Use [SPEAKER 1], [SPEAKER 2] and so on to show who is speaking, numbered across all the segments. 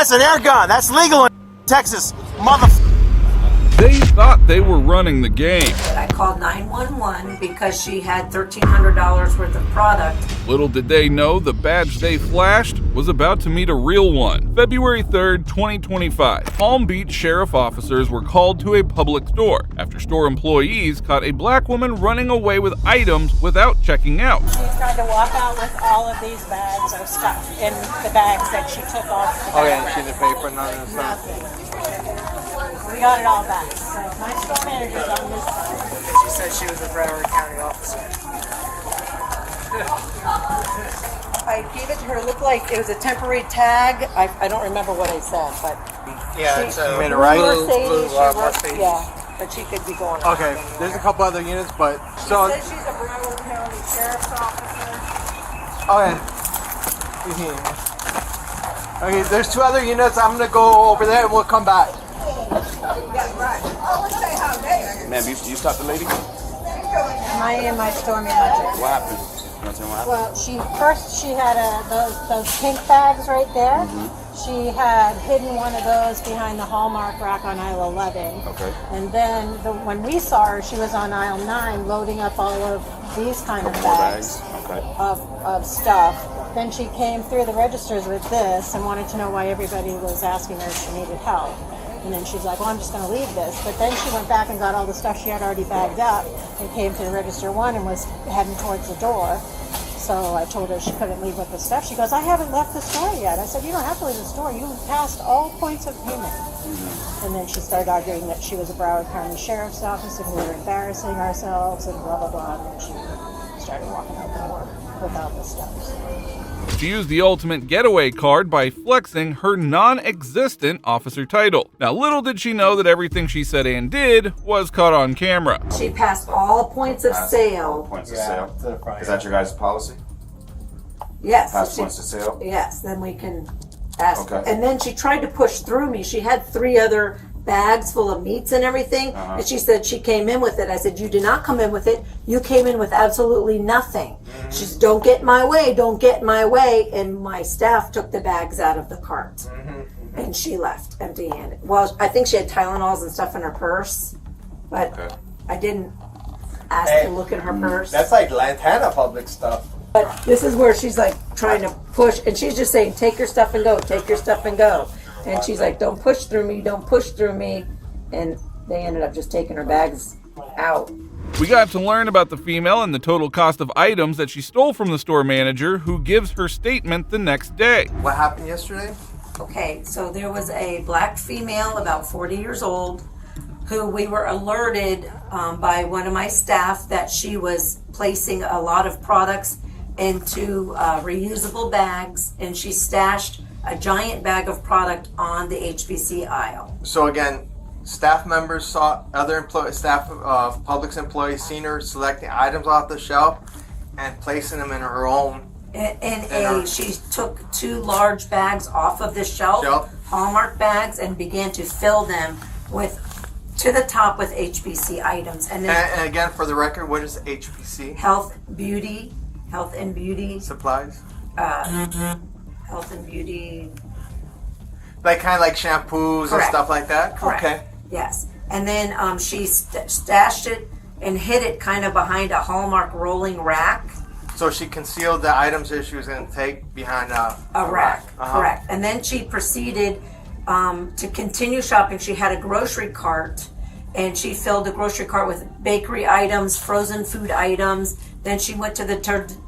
[SPEAKER 1] That's an air gun. That's legal in Texas, mother.
[SPEAKER 2] They thought they were running the game.
[SPEAKER 3] I called 911 because she had $1,300 worth of product.
[SPEAKER 2] Little did they know the badge they flashed was about to meet a real one. February 3rd, 2025. Palm Beach sheriff officers were called to a Publix store after store employees caught a black woman running away with items without checking out.
[SPEAKER 4] She tried to walk out with all of these bags of stuff in the bags that she took off the
[SPEAKER 5] Okay,
[SPEAKER 4] bag.
[SPEAKER 5] and she didn't pay for none of the stuff.
[SPEAKER 4] Nothing. We got it all back. So my store manager's on this side.
[SPEAKER 5] She said she was a Broward County officer.
[SPEAKER 3] I gave it to her. It looked like it was a temporary tag. I don't remember what I said, but
[SPEAKER 5] Yeah,
[SPEAKER 3] she,
[SPEAKER 5] it's a blue
[SPEAKER 3] Mercedes, yeah, but she could be going.
[SPEAKER 5] Okay, there's a couple other units, but so.
[SPEAKER 3] She says she's a Broward County sheriff's officer.
[SPEAKER 5] Okay. Okay, there's 2 other units. I'm gonna go over there and we'll come back.
[SPEAKER 3] Yeah, right. I want to say how they.
[SPEAKER 1] Ma'am, you stopped the lady?
[SPEAKER 4] My store manager.
[SPEAKER 1] What happened? You want to tell me what happened?
[SPEAKER 4] Well, she had those pink bags right there. She had hidden one of those behind the Hallmark rack on aisle 11.
[SPEAKER 1] Okay.
[SPEAKER 4] And then when we saw her, she was on aisle 9 loading up all of these kind of
[SPEAKER 1] More
[SPEAKER 4] bags
[SPEAKER 1] Okay.
[SPEAKER 4] of stuff. Then she came through the registers with this and wanted to know why everybody was asking her if she needed help. And then she's like, well, I'm just going to leave this. But then she went back and got all the stuff she had already bagged up and came to the register 1 and was heading towards the door. So I told her she couldn't leave with the stuff. She goes, I haven't left the store yet. I said, you don't have to leave the store. You passed all points of payment. And then she started arguing that she was a Broward County Sheriff's Office and we were embarrassing ourselves and blah, blah, blah. And she started walking out the door without the stuff.
[SPEAKER 2] She used the ultimate getaway card by flexing her non-existent officer title. Now, little did she know that everything she said and did was caught on camera.
[SPEAKER 3] She passed all points of sale.
[SPEAKER 1] Points of sale. Is that your guys' policy?
[SPEAKER 3] Yes.
[SPEAKER 1] Pass
[SPEAKER 3] she-
[SPEAKER 1] points of sale?
[SPEAKER 3] Yes, then we can ask.
[SPEAKER 1] Okay.
[SPEAKER 3] And then she tried to push through me. She had 3 other bags full of meats and everything. And she said she came in with it. I said, you did not come in with it. You came in with absolutely nothing. She said, don't get in my way. Don't get in my way. And my staff took the bags out of the cart. And she left empty-handed. Well, I think she had Tylenols and stuff in her purse. But I didn't ask to look at her purse.
[SPEAKER 5] That's like Lantana public stuff.
[SPEAKER 3] But this is where she's like trying to push, and she's just saying, take your stuff and go, take your stuff and go. And she's like, don't push through me, don't push through me. And they ended up just taking her bags out.
[SPEAKER 2] We got to learn about the female and the total cost of items that she stole from the store manager, who gives her statement the next day.
[SPEAKER 5] What happened yesterday?
[SPEAKER 3] Okay, so there was a black female, about 40 years old, who we were alerted by one of my staff that she was placing a lot of products into reusable bags, and she stashed a giant bag of product on the HBC aisle.
[SPEAKER 5] So again, staff members saw other Publix employees seen her selecting items off the shelf and placing them in her own.
[SPEAKER 3] She took 2 large bags off of the shelf, Hallmark bags, and began to fill them to the top with HBC items. And
[SPEAKER 5] again, for the record, what is HBC?
[SPEAKER 3] Health and beauty
[SPEAKER 5] Supplies?
[SPEAKER 3] health and beauty.
[SPEAKER 5] Like kind of like shampoos and stuff like that?
[SPEAKER 3] Correct.
[SPEAKER 5] Okay.
[SPEAKER 3] Yes. And then she stashed it and hid it kind of behind a Hallmark rolling rack.
[SPEAKER 5] So she concealed the items that she was going to take behind a
[SPEAKER 3] rack. Correct. And then she proceeded to continue shopping. She had a grocery cart, and she filled the grocery cart with bakery items, frozen food items. Then she went to the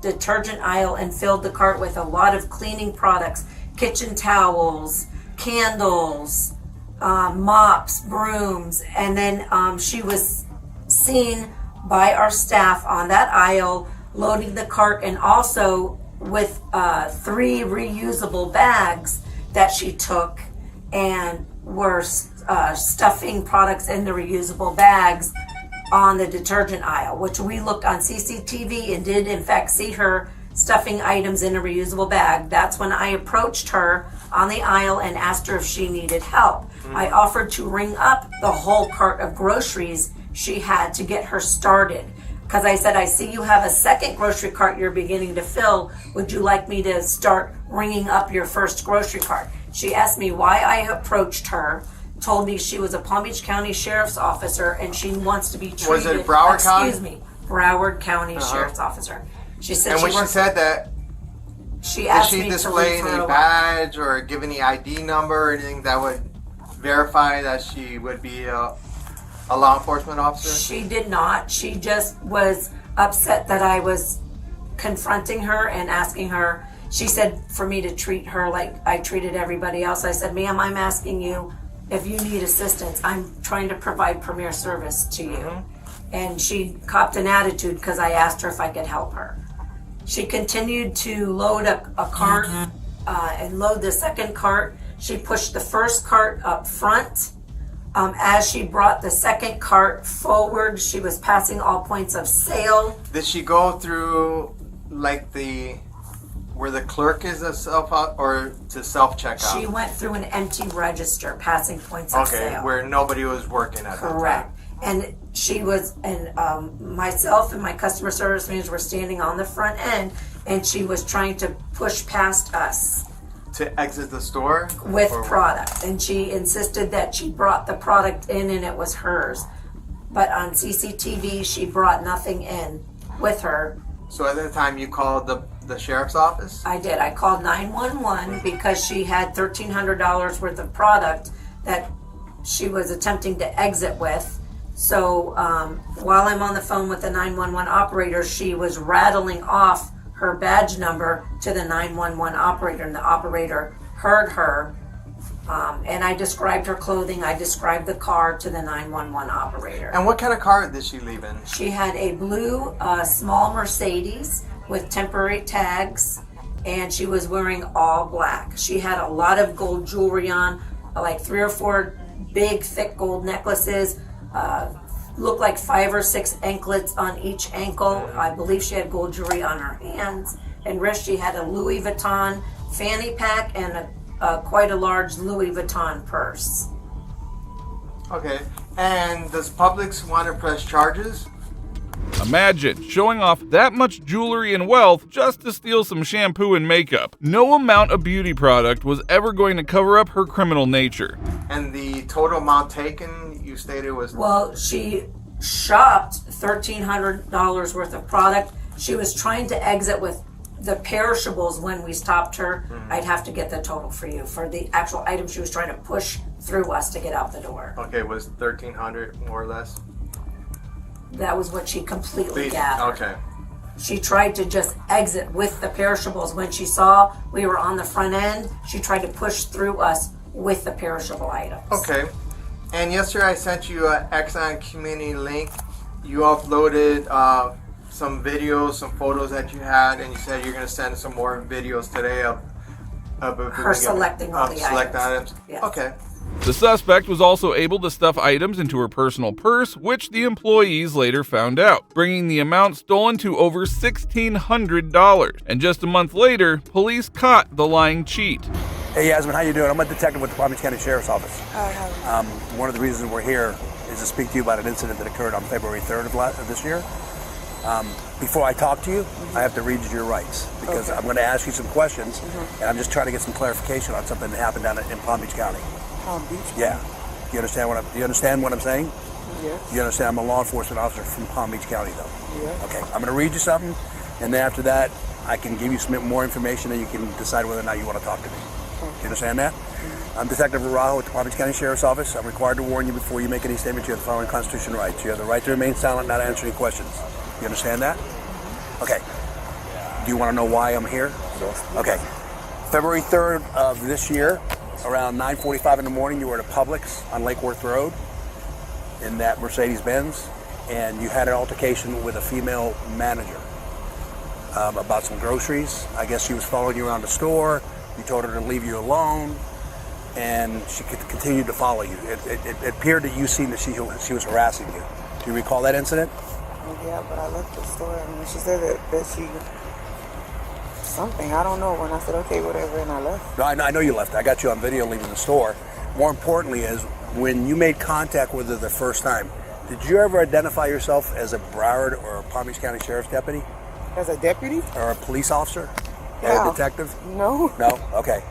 [SPEAKER 3] detergent aisle and filled the cart with a lot of cleaning products, kitchen towels, candles, mops, brooms. And then she was seen by our staff on that aisle loading the cart, and also with 3 reusable bags that she took and were stuffing products in the reusable bags on the detergent aisle, which we looked on CCTV and did in fact see her stuffing items in a reusable bag. That's when I approached her on the aisle and asked her if she needed help. I offered to ring up the whole cart of groceries she had to get her started. Because I said, I see you have a second grocery cart you're beginning to fill. Would you like me to start ringing up your first grocery cart? She asked me why I approached her, told me she was a Palm Beach County Sheriff's Officer and she wants to be treated.
[SPEAKER 5] Was it Broward County?
[SPEAKER 3] Excuse me, Broward County Sheriff's Officer. She said
[SPEAKER 5] and when she said that,
[SPEAKER 3] she
[SPEAKER 5] did
[SPEAKER 3] asked
[SPEAKER 5] she
[SPEAKER 3] me
[SPEAKER 5] display
[SPEAKER 3] to leave her
[SPEAKER 5] any
[SPEAKER 3] alone.
[SPEAKER 5] badge or give any ID number or anything that would verify that she would be a law enforcement officer?
[SPEAKER 3] She did not. She just was upset that I was confronting her and asking her. She said for me to treat her like I treated everybody else. I said, ma'am, I'm asking you if you need assistance. I'm trying to provide premier service to you. And she copped an attitude because I asked her if I could help her. She continued to load a cart and load the second cart. She pushed the first cart up front. As she brought the second cart forward, she was passing all points of sale.
[SPEAKER 5] Did she go through like where the clerk is a self or to self checkout?
[SPEAKER 3] She went through an empty register, passing points of sale.
[SPEAKER 5] Okay, where nobody was working at that
[SPEAKER 3] Correct.
[SPEAKER 5] time.
[SPEAKER 3] And she was, and myself and my customer service manager were standing on the front end, and she was trying to push past us
[SPEAKER 5] To exit the store?
[SPEAKER 3] with
[SPEAKER 5] Or-
[SPEAKER 3] product. And she insisted that she brought the product in and it was hers. But on CCTV, she brought nothing in with her.
[SPEAKER 5] So at that time you called the sheriff's office?
[SPEAKER 3] I did. I called 911 because she had $1,300 worth of product that she was attempting to exit with. So while I'm on the phone with the 911 operator, she was rattling off her badge number to the 911 operator, and the operator heard her. And I described her clothing. I described the car to the 911 operator.
[SPEAKER 5] And what kind of car did she leave in?
[SPEAKER 3] She had a blue small Mercedes with temporary tags, and she was wearing all black. She had a lot of gold jewelry on, like 3 or 4 big, thick gold necklaces, looked like 5 or 6 anklets on each ankle. I believe she had gold jewelry on her hands and wrist. She had a Louis Vuitton fanny pack and quite a large Louis Vuitton purse.
[SPEAKER 5] Okay. And does Publix want to press charges?
[SPEAKER 2] Imagine showing off that much jewelry and wealth just to steal some shampoo and makeup. No amount of beauty product was ever going to cover up her criminal nature.
[SPEAKER 5] And the total amount taken, you stated, was...
[SPEAKER 3] Well, she shopped $1,300 worth of product. She was trying to exit with the perishables when we stopped her. I'd have to get the total for you for the actual item she was trying to push through us to get out the door.
[SPEAKER 5] Okay, was $1,300 more or less?
[SPEAKER 3] That was what she completely gathered.
[SPEAKER 5] Okay.
[SPEAKER 3] She tried to just exit with the perishables. When she saw we were on the front end, she tried to push through us with the perishable items.
[SPEAKER 5] Okay. And yesterday I sent you an Exxon community link. You uploaded some videos, some photos that you had, and you said you're going to send some more videos today of
[SPEAKER 3] Her selecting all the
[SPEAKER 5] items.
[SPEAKER 3] Yes.
[SPEAKER 5] Okay.
[SPEAKER 2] The suspect was also able to stuff items into her personal purse, which the employees later found out, bringing the amount stolen to over $1,600. And just a month later, police caught the lying cheat.
[SPEAKER 6] Hey Yasmin, how you doing? I'm a detective with the Palm Beach County Sheriff's Office. One of the reasons we're here is to speak to you about an incident that occurred on February 3rd of this year. Before I talk to you, I have to read you your rights because I'm going to ask you some questions, and I'm just trying to get some clarification on something that happened down in Palm Beach County.
[SPEAKER 7] Palm Beach?
[SPEAKER 6] Yeah. Do you understand what I'm saying?
[SPEAKER 7] Yes.
[SPEAKER 6] You understand I'm a law enforcement officer from Palm Beach County, though?
[SPEAKER 7] Yeah.
[SPEAKER 6] Okay. I'm going to read you something, and then after that, I can give you some more information, and you can decide whether or not you want to talk to me. You understand that? I'm Detective Araujo with the Palm Beach County Sheriff's Office. I'm required to warn you before you make any statement you have the following constitutional rights. You have the right to remain silent, not answer any questions. You understand that? Okay. Do you want to know why I'm here? Okay. February 3rd of this year, around 9:45 in the morning, you were at a Publix on Lake Worth Road in that Mercedes-Benz, and you had an altercation with a female manager about some groceries. I guess she was following you around the store. You told her to leave you alone, and she continued to follow you. It appeared that you seen that she was harassing you. Do you recall that incident?
[SPEAKER 7] Yeah, but I left the store and she said that she something, I don't know, when I said okay, whatever, and I left.
[SPEAKER 6] No, I know you left. I got you on video leaving the store. More importantly is when you made contact with her the first time, did you ever identify yourself as a Broward or a Palm Beach County Sheriff's deputy?
[SPEAKER 7] As a deputy?
[SPEAKER 6] Or a police officer?
[SPEAKER 7] Yeah.
[SPEAKER 6] Or a detective?
[SPEAKER 7] No.
[SPEAKER 6] No? Okay.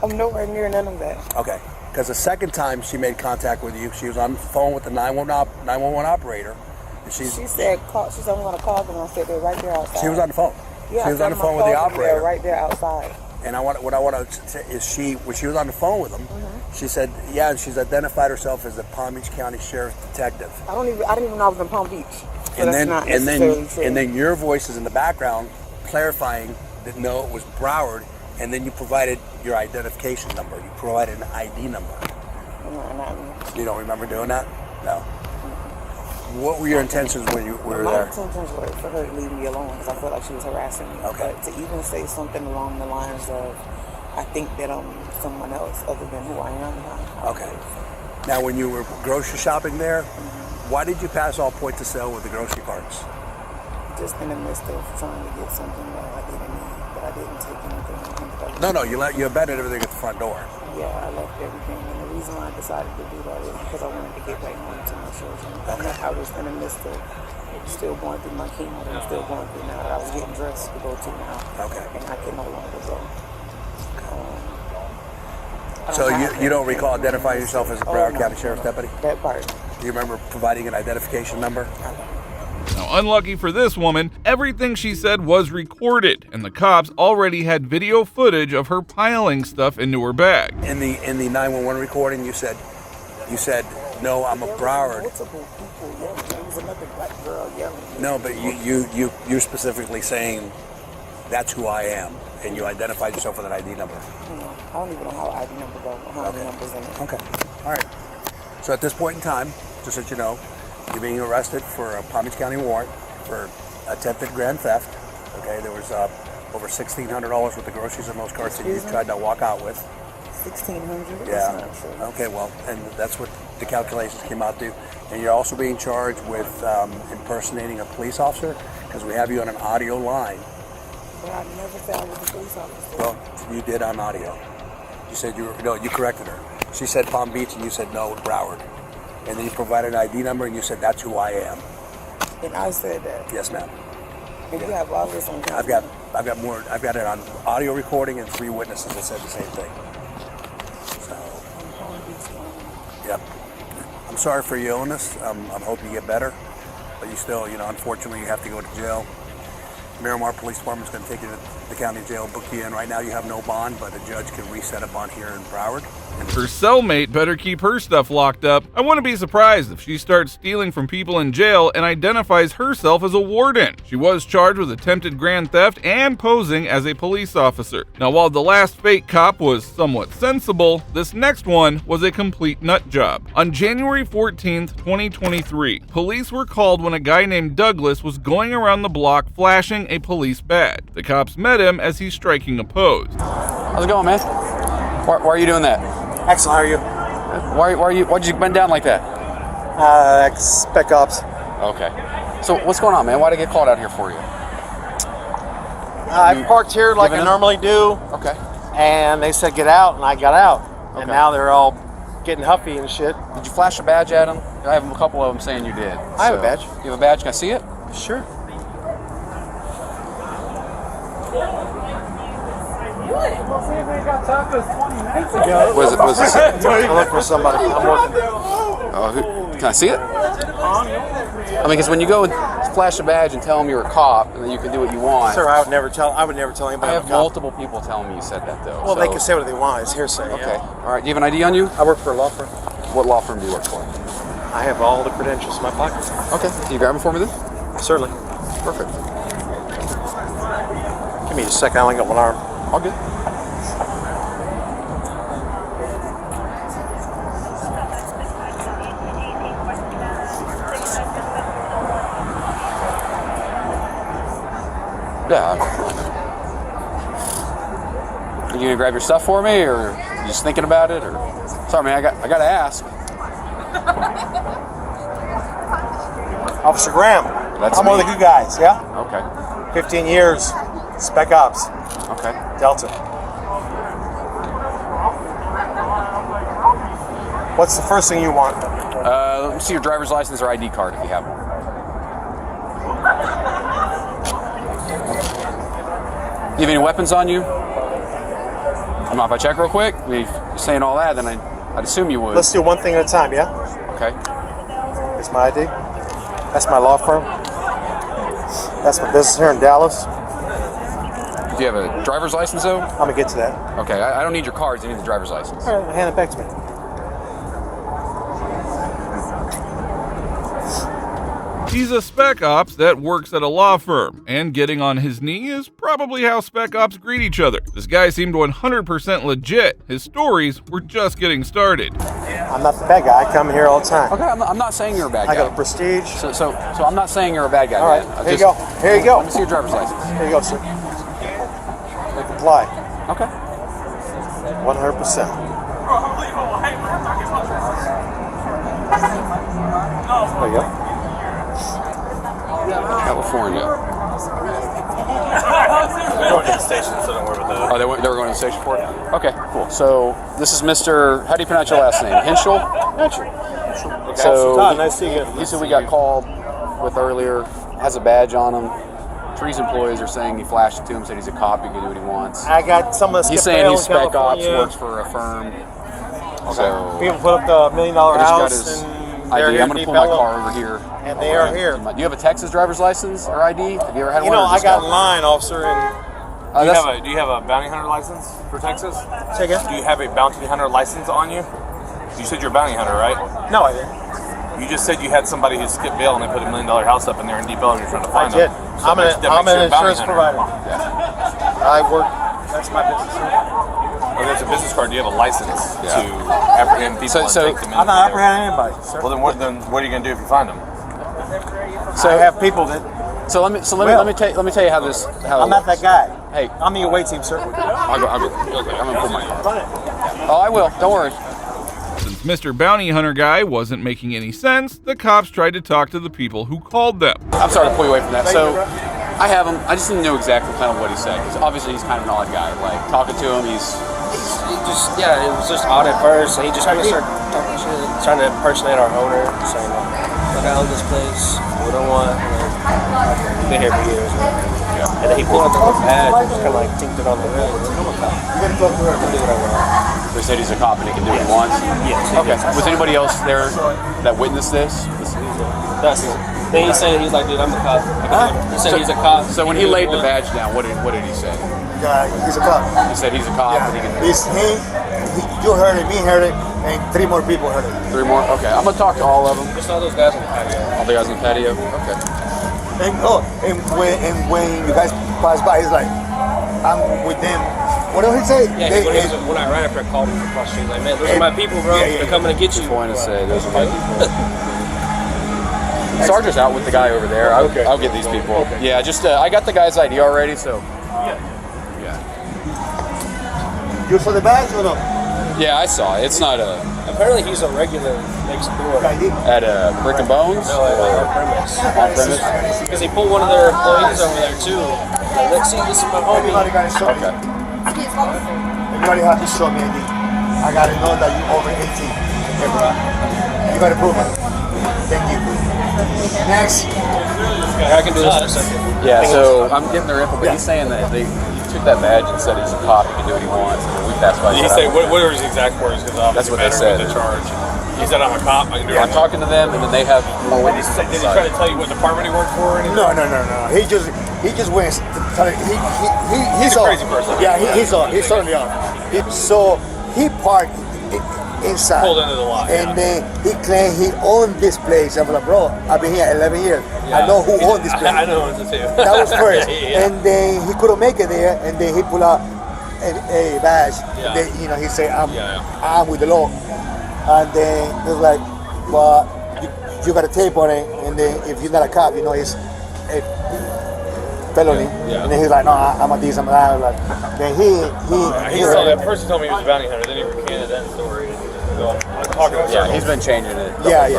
[SPEAKER 7] I'm nowhere near none of that.
[SPEAKER 6] Okay. Because the second time she made contact with you, she was on the phone with the 911 operator. And
[SPEAKER 7] She said, call. She said, I'm going to call them. I said, they're right there outside.
[SPEAKER 6] she was on the phone.
[SPEAKER 7] Yeah,
[SPEAKER 6] she was on the phone with the operator.
[SPEAKER 7] They're right there outside.
[SPEAKER 6] And what I want to say is when she was on the phone with them, she said, yeah, and she's identified herself as the Palm Beach County Sheriff's detective.
[SPEAKER 7] I didn't even know I was in Palm Beach. So
[SPEAKER 6] And
[SPEAKER 7] that's
[SPEAKER 6] then
[SPEAKER 7] not necessarily true.
[SPEAKER 6] and then your voice is in the background clarifying that no, it was Broward, and then you provided your identification number. You provided an ID number. You don't remember doing that? No. What were your intentions when you were
[SPEAKER 7] My
[SPEAKER 6] there?
[SPEAKER 7] intentions were for her to leave me alone because I felt like she was harassing me.
[SPEAKER 6] Okay.
[SPEAKER 7] But to even say something along the lines of, I think that I'm someone else other than who I am.
[SPEAKER 6] Okay. Now, when you were grocery shopping there, why did you pass all point to sale with the grocery carts?
[SPEAKER 7] Just in the midst of trying to get something that I didn't need, but I didn't take anything.
[SPEAKER 6] No, you abandoned everything at the front door.
[SPEAKER 7] Yeah, I left everything, and the reason why I decided to do that is because I wanted to get back home to my children.
[SPEAKER 6] Okay.
[SPEAKER 7] I was in the midst of still going through my chemo, and I'm still going through now. I was getting dressed to go to now.
[SPEAKER 6] Okay.
[SPEAKER 7] And I can no longer go.
[SPEAKER 6] So you don't recall identifying yourself as a Broward County Sheriff's Deputy?
[SPEAKER 7] That part.
[SPEAKER 6] Do you remember providing an identification number?
[SPEAKER 2] Now, unlucky for this woman, everything she said was recorded, and the cops already had video footage of her piling stuff into her bag.
[SPEAKER 6] In the 911 recording, you said, no, I'm a Broward.
[SPEAKER 7] Multiple people yelling. There was another black girl yelling.
[SPEAKER 6] No, but you're specifically saying that's who I am, and you identified yourself with an ID number.
[SPEAKER 7] No, I don't even know how ID number goes, how many numbers in it.
[SPEAKER 6] Okay. All right. So at this point in time, just so you know, you're being arrested for a Palm Beach County warrant for attempted grand theft. Okay, there was over $1,600 worth of groceries in those carts that you tried to walk out with.
[SPEAKER 7] 1,600?
[SPEAKER 6] Yeah. Okay, well, and that's what the calculations came out to. And you're also being charged with impersonating a police officer because we have you on an audio line.
[SPEAKER 7] But I never said I was a police officer.
[SPEAKER 6] Well, you did on audio. You said you corrected her. She said Palm Beach and you said no, Broward. And then you provided an ID number and you said that's who I am.
[SPEAKER 7] And I said that.
[SPEAKER 6] Yes, ma'am.
[SPEAKER 7] And you have all this on camera.
[SPEAKER 6] I've got more. I've got it on audio recording and 3 witnesses that said the same thing. So, yep. I'm sorry for your illness. I hope you get better, but you still, unfortunately, you have to go to jail. Miramar Police Department's going to take you to the county jail, book you in. Right now, you have no bond, but a judge can reset a bond here in Broward.
[SPEAKER 2] Her cellmate better keep her stuff locked up. I wouldn't be surprised if she starts stealing from people in jail and identifies herself as a warden. She was charged with attempted grand theft and posing as a police officer. Now, while the last fake cop was somewhat sensible, this next one was a complete nut job. On January 14th, 2023, police were called when a guy named Douglas was going around the block flashing a police badge. The cops met him as he's striking a pose.
[SPEAKER 8] How's it going, man? Why are you doing that?
[SPEAKER 9] Excellent, how are you?
[SPEAKER 8] Why'd you bend down like that?
[SPEAKER 9] Spec Ops.
[SPEAKER 8] Okay. So what's going on, man? Why'd I get called out here for you?
[SPEAKER 9] I parked here like I normally do.
[SPEAKER 8] Okay.
[SPEAKER 9] And they said get out, and I got out.
[SPEAKER 8] Okay.
[SPEAKER 9] And now they're all getting huffy and shit.
[SPEAKER 8] Did you flash a badge at them? I have a couple of them saying you did.
[SPEAKER 9] I have a badge.
[SPEAKER 8] You have a badge? Can I see it?
[SPEAKER 9] Sure.
[SPEAKER 8] Was this?
[SPEAKER 9] I look for somebody. I'm working.
[SPEAKER 8] Oh, can I see it? I mean, because when you go and flash a badge and tell them you're a cop, and then you can do what you want.
[SPEAKER 9] Sir, I would never tell anybody.
[SPEAKER 8] I
[SPEAKER 9] I'm
[SPEAKER 8] have
[SPEAKER 9] a cop.
[SPEAKER 8] multiple people telling me you said that, though.
[SPEAKER 9] Well,
[SPEAKER 8] so.
[SPEAKER 9] they can say what they want. It's hearsay.
[SPEAKER 8] Okay.
[SPEAKER 9] Yeah.
[SPEAKER 8] All right. Do you have an ID on you?
[SPEAKER 9] I work for a law firm.
[SPEAKER 8] What law firm do you work for?
[SPEAKER 9] I have all the credentials in my pocket.
[SPEAKER 8] Okay. Can you grab them for me then?
[SPEAKER 9] Certainly.
[SPEAKER 8] Perfect.
[SPEAKER 9] Give me just a second. I only got one arm.
[SPEAKER 8] All good. Yeah. You gonna grab your stuff for me, or you just thinking about it, or? Sorry, man. I got to ask.
[SPEAKER 9] Officer Graham.
[SPEAKER 8] That's
[SPEAKER 9] I'm one of
[SPEAKER 8] me.
[SPEAKER 9] the good guys. Yeah.
[SPEAKER 8] Okay.
[SPEAKER 9] 15 years. Spec Ops.
[SPEAKER 8] Okay.
[SPEAKER 9] Delta. What's the first thing you want?
[SPEAKER 8] Let me see your driver's license or ID card if you have one. You have any weapons on you? If I check real quick, I mean, if you're saying all that, then I'd assume you would.
[SPEAKER 9] Let's do one thing at a time, yeah?
[SPEAKER 8] Okay.
[SPEAKER 9] It's my ID. That's my law firm. That's my business here in Dallas.
[SPEAKER 8] Do you have a driver's license, though?
[SPEAKER 9] I'm going to get to that.
[SPEAKER 8] Okay, I don't need your cards. I need the driver's license.
[SPEAKER 9] All right, hand it back to me.
[SPEAKER 2] He's a spec ops that works at a law firm, and getting on his knee is probably how spec ops greet each other. This guy seemed 100% legit. His stories were just getting started.
[SPEAKER 9] I'm not the bad guy. I come here all the time.
[SPEAKER 8] Okay, I'm not saying you're a bad guy.
[SPEAKER 9] I got a prestige.
[SPEAKER 8] So I'm not saying you're a bad guy.
[SPEAKER 9] All right,
[SPEAKER 8] man.
[SPEAKER 9] here you go. Here you go.
[SPEAKER 8] Let me see your driver's license.
[SPEAKER 9] Here you go, sir. They comply.
[SPEAKER 8] Okay.
[SPEAKER 9] 100%. There you go.
[SPEAKER 8] California.
[SPEAKER 1] We're going to the station, so don't worry about that.
[SPEAKER 8] Oh, they were going to the station for it? Okay, cool. So this is Mr. How do you pronounce your last name? Henschel?
[SPEAKER 9] Henschel.
[SPEAKER 8] So
[SPEAKER 9] Nice to see you.
[SPEAKER 8] he said we got called with earlier, has a badge on him. Trees employees are saying he flashed it to him, said he's a cop, he can do what he wants.
[SPEAKER 9] I got some of the
[SPEAKER 8] He's saying he's spec ops, works for a firm.
[SPEAKER 9] Okay.
[SPEAKER 8] So
[SPEAKER 9] People put up the $1 million
[SPEAKER 8] I just got
[SPEAKER 9] house
[SPEAKER 8] his
[SPEAKER 9] and
[SPEAKER 8] ID.
[SPEAKER 9] they're here
[SPEAKER 8] I'm
[SPEAKER 9] to
[SPEAKER 8] going to pull my
[SPEAKER 9] develop.
[SPEAKER 8] car over here.
[SPEAKER 9] And they are here.
[SPEAKER 8] Do you have a Texas driver's license or ID? Have you ever had
[SPEAKER 9] You
[SPEAKER 8] one?
[SPEAKER 9] know,
[SPEAKER 8] or
[SPEAKER 9] I
[SPEAKER 8] just
[SPEAKER 9] got in line, officer, and
[SPEAKER 1] Do you have a bounty hunter license for Texas?
[SPEAKER 9] say again?
[SPEAKER 1] Do you have a bounty hunter license on you? You said you're a bounty hunter, right?
[SPEAKER 9] No, I didn't.
[SPEAKER 1] You just said you had somebody who skipped bail and they put $1 million house up in there in Deep Ellum and you're trying to
[SPEAKER 9] I
[SPEAKER 1] find
[SPEAKER 9] did.
[SPEAKER 1] them.
[SPEAKER 9] I'm an insurance provider.
[SPEAKER 1] Yeah.
[SPEAKER 9] I work. That's my business.
[SPEAKER 1] Well, there's a business card. Do you have a license to apprehend people and take them in?
[SPEAKER 9] I'm not apprehending anybody, sir.
[SPEAKER 1] Well, then what are you going to do if you find them?
[SPEAKER 9] So I have people that.
[SPEAKER 8] So let me tell you how this. How
[SPEAKER 9] I'm not that guy.
[SPEAKER 8] Hey,
[SPEAKER 9] I'm the away team, sir.
[SPEAKER 8] I'll go. Okay, I'm gonna pull my car. Oh, I will. Don't worry.
[SPEAKER 2] Since Mr. Bounty Hunter guy wasn't making any sense, the cops tried to talk to the people who called them.
[SPEAKER 8] I'm sorry to pull you away from that. So I have him. I just didn't know exactly kind of what he said because obviously he's kind of an odd guy. Like talking to him,
[SPEAKER 10] it was just odd at first. And he just kind of started talking shit, trying to impersonate our owner, saying, "Look, I own this place. We don't want. We've been here for years." And then he pulled out the little pad and just kind of like tinked it on the hood. I'm a cop. I can do what I want.
[SPEAKER 8] They said he's a cop and he can do what he wants.
[SPEAKER 10] Yes.
[SPEAKER 8] Okay. Was anybody else there that witnessed this?
[SPEAKER 10] Then he said he's like, "Dude, I'm a cop." He said he's a cop.
[SPEAKER 8] So when he laid the badge down, what did he say?
[SPEAKER 9] He's a cop.
[SPEAKER 8] He said he's a cop and he can.
[SPEAKER 9] You heard it, me heard it, and 3 more people heard it.
[SPEAKER 8] 3 more? Okay. I'm gonna talk to all of them.
[SPEAKER 10] Just all those guys on the patio.
[SPEAKER 8] All the guys on the patio? Okay.
[SPEAKER 9] And when you guys pass by, he's like, I'm with them. What did he say?
[SPEAKER 10] Yeah, when I ran after I called him across the street, like, man, those are my people, bro. They're coming to get you.
[SPEAKER 8] Just wanted to say those are my people. Sarge's out with the guy over there. I'll get these people. Okay. Yeah, just I got the guy's ID already, so. Yeah.
[SPEAKER 9] You saw the badge or no?
[SPEAKER 8] Yeah, I saw it. It's not a.
[SPEAKER 10] Apparently, he's a regular next door.
[SPEAKER 8] At Brick and Bones?
[SPEAKER 10] No, at on premise.
[SPEAKER 8] On premise?
[SPEAKER 10] Because he pulled one of their employees over there too. Like, let's see, this is my homie.
[SPEAKER 9] Everybody got to show me.
[SPEAKER 8] Okay.
[SPEAKER 9] Everybody have to show me ID. I got to know that you're over 18. Okay, bro. You got to prove it. Thank you. Next.
[SPEAKER 10] I can do this in a second.
[SPEAKER 8] Yeah, so I'm getting their info, but he's saying that he took that badge and said he's a cop, he can do what he wants, and we passed by.
[SPEAKER 1] Did he say, what are his exact words?
[SPEAKER 8] That's what they said.
[SPEAKER 1] The charge. He said, I'm a cop, I can do it.
[SPEAKER 8] I'm talking to them, and then they have more witnesses.
[SPEAKER 1] Did he try to tell you what department he worked for or anything?
[SPEAKER 9] No. He just went. He's
[SPEAKER 1] a crazy person.
[SPEAKER 9] Yeah, he's certainly on. So he parked inside.
[SPEAKER 1] Pulled into the lot.
[SPEAKER 9] And then he claimed he owned this place. I'm like, bro, I've been here 11 years.
[SPEAKER 1] Yeah.
[SPEAKER 9] I know who owned this place.
[SPEAKER 1] I know who owns it too.
[SPEAKER 9] That was first.
[SPEAKER 1] Yeah.
[SPEAKER 9] And then he couldn't make it there, and then he pulled out a badge.
[SPEAKER 1] Yeah.
[SPEAKER 9] Then, he said, I'm with the law. And then he was like, well, you got a tape on it, and then if you're not a cop, it's a felony.
[SPEAKER 1] Yeah.
[SPEAKER 9] And then he's like, no, I'm a this, I'm a that. Like, then
[SPEAKER 1] at first he told me he was a bounty hunter, then he recanted that story. So I'm talking to him.
[SPEAKER 8] He's been changing it.
[SPEAKER 9] Yeah.
[SPEAKER 1] He's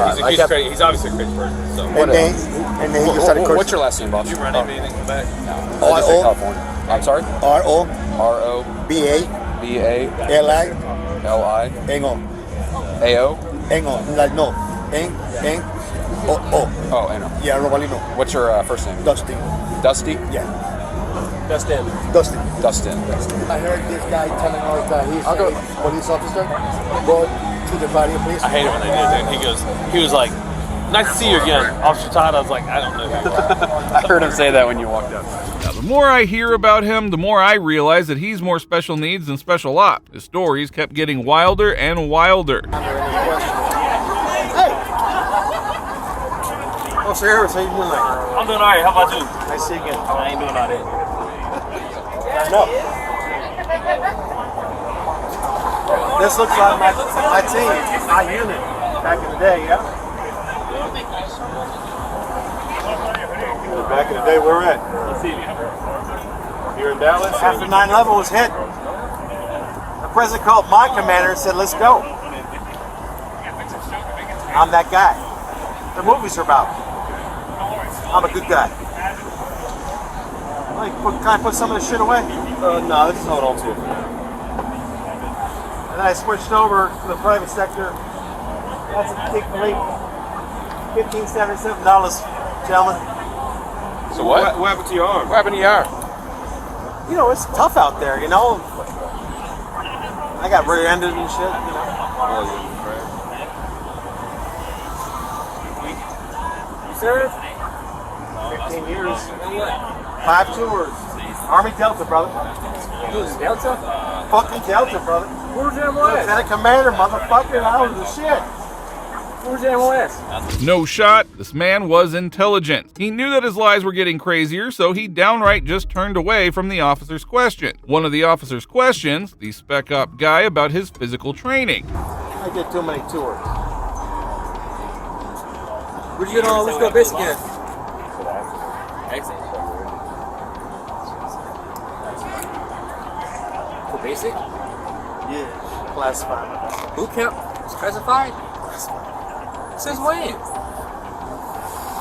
[SPEAKER 1] obviously a crazy person. So.
[SPEAKER 9] And then he just started cursing.
[SPEAKER 8] What's your last name, boss?
[SPEAKER 1] Did you run into anything in the back?
[SPEAKER 8] No. I just said California. I'm sorry?
[SPEAKER 9] R-O-B-A-L-I N-O.
[SPEAKER 8] A-O?
[SPEAKER 9] N-O. Like no. N-O.
[SPEAKER 8] Oh, N-O.
[SPEAKER 9] Yeah, Robalino.
[SPEAKER 8] What's your first name?
[SPEAKER 9] Dustin.
[SPEAKER 8] Dusty?
[SPEAKER 9] Yeah.
[SPEAKER 10] Dustin.
[SPEAKER 9] Dustin.
[SPEAKER 8] Dustin.
[SPEAKER 9] I heard this guy telling us that he's a police officer. Go to the body, please.
[SPEAKER 1] I hate it when they do, dude. He was like, nice to see you again, Officer Todd. I was like, I don't know.
[SPEAKER 8] I heard him say that when you walked up.
[SPEAKER 2] Now, the more I hear about him, the more I realize that he's more special needs than special ops. His stories kept getting wilder and wilder.
[SPEAKER 9] Officer Harris, how you doing?
[SPEAKER 1] I'm doing all right. How about you?
[SPEAKER 9] Nice seeing you.
[SPEAKER 1] I ain't doing all that.
[SPEAKER 9] No. This looks like my team, my unit, back in the day, yeah? Back in the day, where we're at?
[SPEAKER 1] Let's see.
[SPEAKER 9] Here in Dallas? After 9/11 was hit, the president called my commander and said, let's go. I'm that guy. The movies are about. I'm a good guy. Can I put some of this shit away?
[SPEAKER 1] No, let's just hold on to it.
[SPEAKER 9] And I switched over to the private sector. That's a big leap. $1,577, gentlemen.
[SPEAKER 8] So what?
[SPEAKER 1] What happened to your arm?
[SPEAKER 8] What happened to your arm?
[SPEAKER 9] You know, it's tough out there, you know. I got rear-ended and shit, you know. You serious? 15 years. 5 tours. Army Delta, brother.
[SPEAKER 10] You was Delta?
[SPEAKER 9] Fucking Delta, brother.
[SPEAKER 10] Where's your MOS?
[SPEAKER 9] Lieutenant Commander, motherfucker. I was the shit.
[SPEAKER 10] Where's your MOS?
[SPEAKER 2] No shot, this man was intelligent. He knew that his lies were getting crazier, so he downright just turned away from the officer's question. One of the officer's questions, the spec op guy about his physical training.
[SPEAKER 9] I did too many tours.
[SPEAKER 10] Where'd you get on? Let's go basic again. For basic?
[SPEAKER 9] Yeah. Classified.
[SPEAKER 10] Boot camp? It's classified? Since when?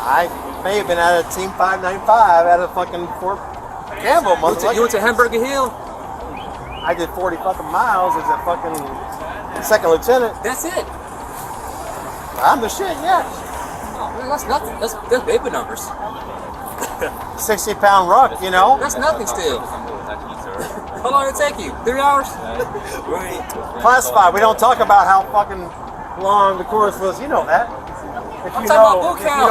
[SPEAKER 9] I may have been out of Team 595 out of fucking Fort Campbell, motherfucker.
[SPEAKER 10] You went to Hamburger Hill?
[SPEAKER 9] I did 40 fucking miles as a fucking second lieutenant.
[SPEAKER 10] That's it.
[SPEAKER 9] I'm the shit, yeah.
[SPEAKER 10] Oh, man, that's nothing. That's baby numbers.
[SPEAKER 9] 60-pound ruck, you know.
[SPEAKER 10] That's nothing still. How long did it take you? 3 hours?
[SPEAKER 9] Classified. We don't talk about how fucking long the course was. You know that. If you know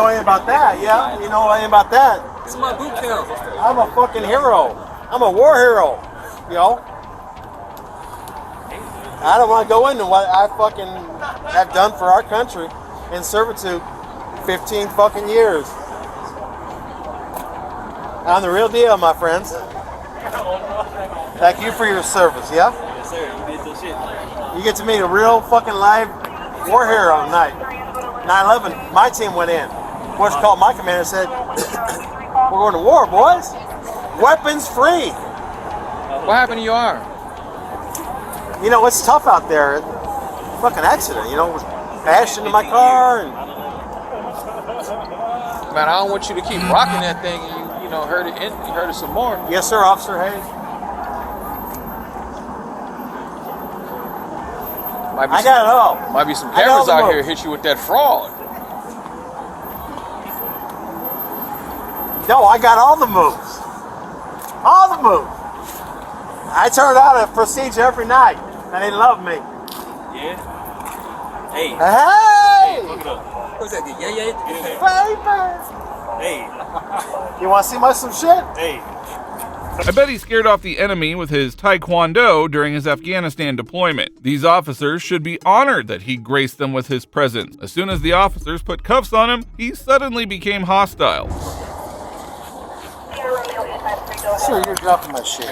[SPEAKER 9] anything about that, yeah. You know anything about that.
[SPEAKER 10] It's my boot camp.
[SPEAKER 9] I'm a fucking hero. I'm a war hero. You know. I don't want to go into what I fucking have done for our country in servitude 15 fucking years. I'm the real deal, my friends. Thank you for your service, yeah?
[SPEAKER 1] Yes, sir. You did some shit.
[SPEAKER 9] You get to meet a real fucking live war hero tonight. 9/11, my team went in. Bush called my commander and said, we're going to war, boys. Weapons free.
[SPEAKER 8] What happened to your arm?
[SPEAKER 9] You know, it's tough out there. Fucking accident, you know, bashed into my car. And
[SPEAKER 8] Man, I don't want you to keep rocking that thing and you know, hurt it some more.
[SPEAKER 9] yes, sir, Officer Hayes. I got it all.
[SPEAKER 8] Might be some cameras out here hit you with that fraud.
[SPEAKER 9] No, I got all the moves. All the moves. I turned out a procedure every night, and they love me.
[SPEAKER 1] Yeah? Hey.
[SPEAKER 9] Hey!
[SPEAKER 1] Look it up.
[SPEAKER 10] What's that? Yeah.
[SPEAKER 9] Baby!
[SPEAKER 1] Hey.
[SPEAKER 9] You want to see some shit?
[SPEAKER 1] Hey.
[SPEAKER 2] I bet he scared off the enemy with his taekwondo during his Afghanistan deployment. These officers should be honored that he graced them with his presence. As soon as the officers put cuffs on him, he suddenly became hostile.
[SPEAKER 9] Sir, you're dropping my shit.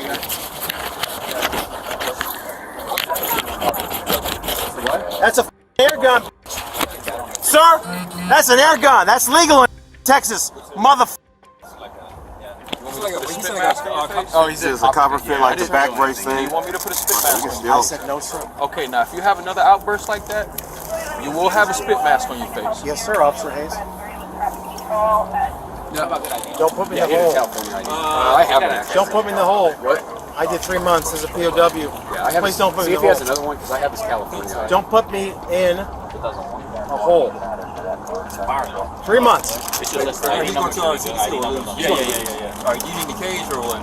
[SPEAKER 9] That's a air gun. Sir, that's an air gun. That's legal in Texas, motherfucker.
[SPEAKER 11] Oh, he says a copper fit like the back brace
[SPEAKER 8] Do
[SPEAKER 11] thing.
[SPEAKER 8] you want me to put a spit mask on you?
[SPEAKER 9] I said no, sir.
[SPEAKER 8] Okay, now if you have another outburst like that, you will have a spit mask on your face.
[SPEAKER 9] Yes, sir, Officer Hayes. Don't put me in the hole.
[SPEAKER 8] I have an accent.
[SPEAKER 9] Don't put me in the hole.
[SPEAKER 8] What?
[SPEAKER 9] I did 3 months as a POW.
[SPEAKER 8] Yeah, I have
[SPEAKER 9] Please don't put me in
[SPEAKER 8] see if
[SPEAKER 9] the
[SPEAKER 8] he has
[SPEAKER 9] hole.
[SPEAKER 8] another one because I have this California.
[SPEAKER 9] Don't put me in a hole. 3 months.
[SPEAKER 10] Are you going to our CC? Yeah. Are you in the cage or what?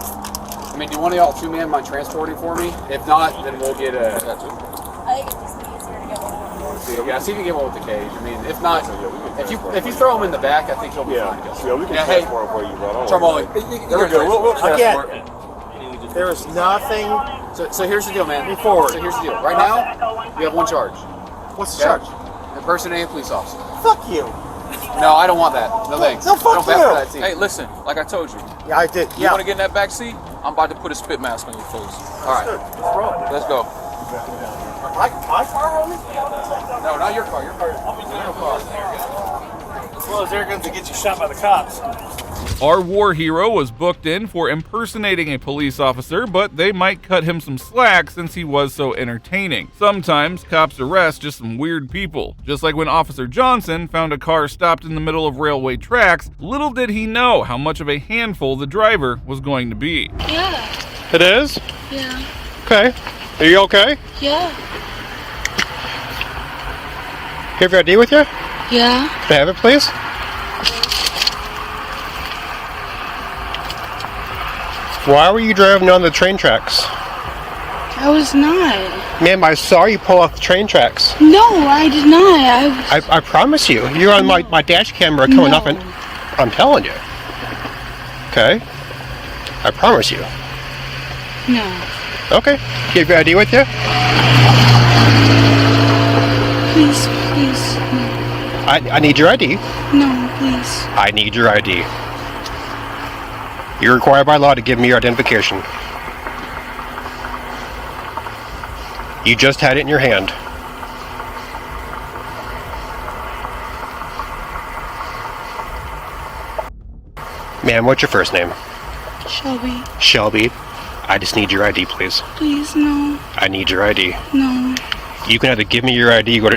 [SPEAKER 8] I mean, do one of y'all two men mind transporting for me? If not, then we'll get a.
[SPEAKER 4] I think it'd just be easier to get one.
[SPEAKER 8] Yeah, see if you can get one with the cage. I mean, if not, if you throw him in the back, I think he'll be fine.
[SPEAKER 11] Yeah, we can transport for you, bro.
[SPEAKER 8] Charmoli,
[SPEAKER 11] There we go. We'll transport.
[SPEAKER 9] There is nothing.
[SPEAKER 8] So here's the deal, man.
[SPEAKER 9] Move forward.
[SPEAKER 8] So here's the deal. Right now, we have one charge.
[SPEAKER 9] What's the charge?
[SPEAKER 8] Impersonating a police officer.
[SPEAKER 9] Fuck you.
[SPEAKER 8] No, I don't want that. No thanks.
[SPEAKER 9] No, fuck
[SPEAKER 8] I don't bet
[SPEAKER 9] you.
[SPEAKER 8] for that team.
[SPEAKER 2] Hey, listen, like I told you,
[SPEAKER 9] Yeah, I did.
[SPEAKER 2] you want to get in that back seat? I'm about to put a spit mask on your face.
[SPEAKER 8] All right.
[SPEAKER 2] Let's go.
[SPEAKER 9] My car, homie?
[SPEAKER 8] No, not your car. Your car.
[SPEAKER 9] As well as they're going to get you shot by the cops.
[SPEAKER 2] Our war hero was booked in for impersonating a police officer, but they might cut him some slack since he was so entertaining. Sometimes cops arrest just some weird people. Just like when Officer Johnson found a car stopped in the middle of railway tracks, little did he know how much of a handful the driver was going to be.
[SPEAKER 12] Yeah.
[SPEAKER 9] It is?
[SPEAKER 12] Yeah.
[SPEAKER 9] Okay. Are you okay?
[SPEAKER 12] Yeah.
[SPEAKER 9] Have your ID with you?
[SPEAKER 12] Yeah.
[SPEAKER 9] Can I have it, please? Why were you driving on the train tracks?
[SPEAKER 12] I was not.
[SPEAKER 9] Ma'am, I saw you pull off the train tracks.
[SPEAKER 12] No, I did not.
[SPEAKER 9] I promise you. You're on my dash camera coming up and I'm telling you. Okay? I promise you.
[SPEAKER 12] No.
[SPEAKER 9] Okay. Do you have your ID with you?
[SPEAKER 12] Please, please. No.
[SPEAKER 9] I need your ID.
[SPEAKER 12] No, please.
[SPEAKER 9] I need your ID. You're required by law to give me your identification. You just had it in your hand. Ma'am, what's your first name?
[SPEAKER 12] Shelby.
[SPEAKER 9] Shelby. I just need your ID, please.
[SPEAKER 12] Please, no.
[SPEAKER 9] I need your ID.
[SPEAKER 12] No.
[SPEAKER 9] You can either give me your ID or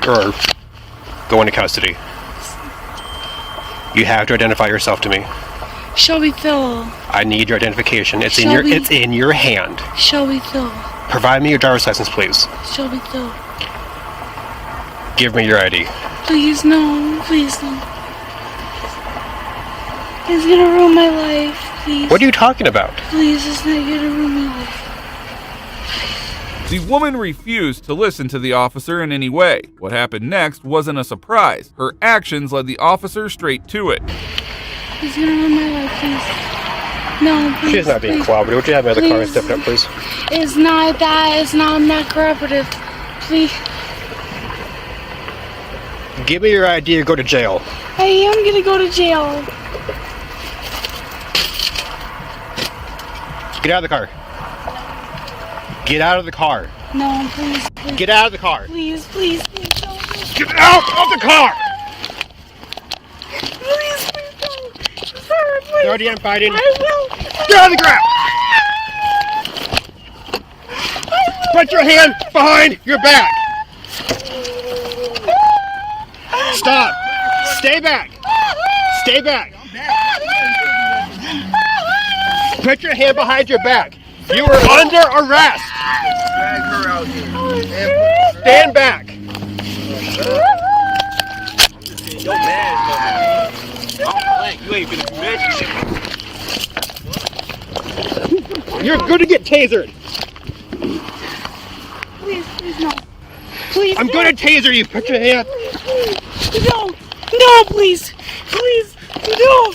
[SPEAKER 9] go into custody. You have to identify yourself to me.
[SPEAKER 12] Shelby Phil.
[SPEAKER 9] I need your identification. It's
[SPEAKER 12] Shelby.
[SPEAKER 9] in your hand.
[SPEAKER 12] Shelby Phil.
[SPEAKER 9] Provide me your driver's license, please.
[SPEAKER 12] Shelby Phil.
[SPEAKER 9] Give me your ID.
[SPEAKER 12] Please, no. Please, no. It's gonna ruin my life. Please.
[SPEAKER 9] What are you talking about?
[SPEAKER 12] Please, it's not gonna ruin my life.
[SPEAKER 2] The woman refused to listen to the officer in any way. What happened next wasn't a surprise. Her actions led the officer straight to it.
[SPEAKER 12] It's gonna ruin my life, please. No, please.
[SPEAKER 9] She's not being
[SPEAKER 12] please.
[SPEAKER 9] cooperative. Would you have me out of the car and
[SPEAKER 12] Please.
[SPEAKER 9] step it up, please?
[SPEAKER 12] It's not that. It's not. I'm not cooperative. Please.
[SPEAKER 9] Give me your ID or go to jail.
[SPEAKER 12] I am gonna go to jail.
[SPEAKER 9] Get out of the car. Get out of the car.
[SPEAKER 12] No, please, please.
[SPEAKER 9] Get out of the car.
[SPEAKER 12] Please, please, please, don't.
[SPEAKER 9] Get out of the car!
[SPEAKER 12] Please, please, don't. Sir, please.
[SPEAKER 9] Dirty, I'm fighting.
[SPEAKER 12] I will.
[SPEAKER 9] Get on the ground! Put your hand behind your back. Stop. Stay back. Stay back. Put your hand behind your back. You are under arrest. Stand back. You're going to get tasered.
[SPEAKER 12] Please, please, no. Please.
[SPEAKER 9] I'm going to taser you. Put your hand.
[SPEAKER 12] Please. No. No, please. Please. No.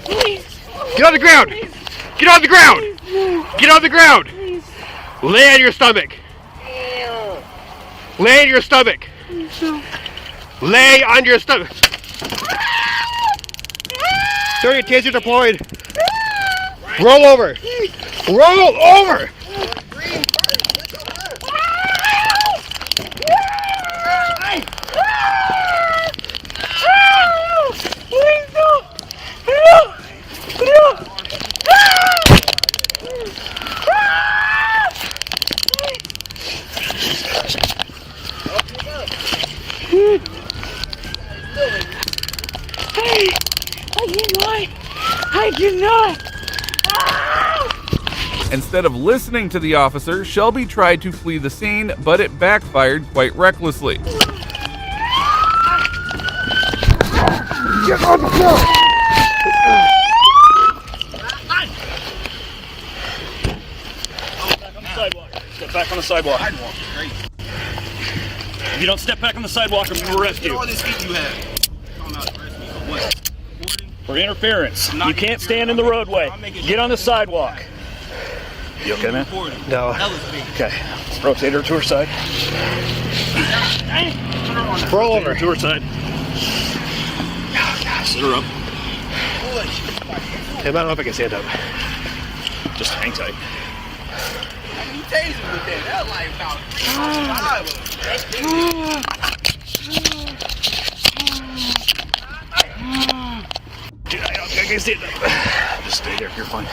[SPEAKER 12] Please.
[SPEAKER 9] Get on the ground. Get on the ground.
[SPEAKER 12] No.
[SPEAKER 9] Get on the ground.
[SPEAKER 12] Please.
[SPEAKER 9] Lay on your stomach. Lay on your stomach.
[SPEAKER 12] No.
[SPEAKER 9] Lay on your stomach. Sir, your taser deployed. Roll over. Roll over.
[SPEAKER 12] Please, no. No. No. I cannot.
[SPEAKER 2] Instead of listening to the officer, Shelby tried to flee the scene, but it backfired quite recklessly.
[SPEAKER 9] Get on the floor.
[SPEAKER 13] the sidewalk. If you don't step back on the sidewalk, I'm going to arrest you.
[SPEAKER 11] All this heat you have.
[SPEAKER 13] For interference. You can't stand in the roadway. Get on the sidewalk. You okay, man?
[SPEAKER 9] No.
[SPEAKER 13] Okay. Rotate her to her side.
[SPEAKER 9] Roll over.
[SPEAKER 13] To her side. Sit her up.
[SPEAKER 9] I don't know if I can stand up.
[SPEAKER 13] Just hang tight.
[SPEAKER 11] He tased with that. That's like about 3
[SPEAKER 13] Dude, I can stand up. Just stay there. You're fine.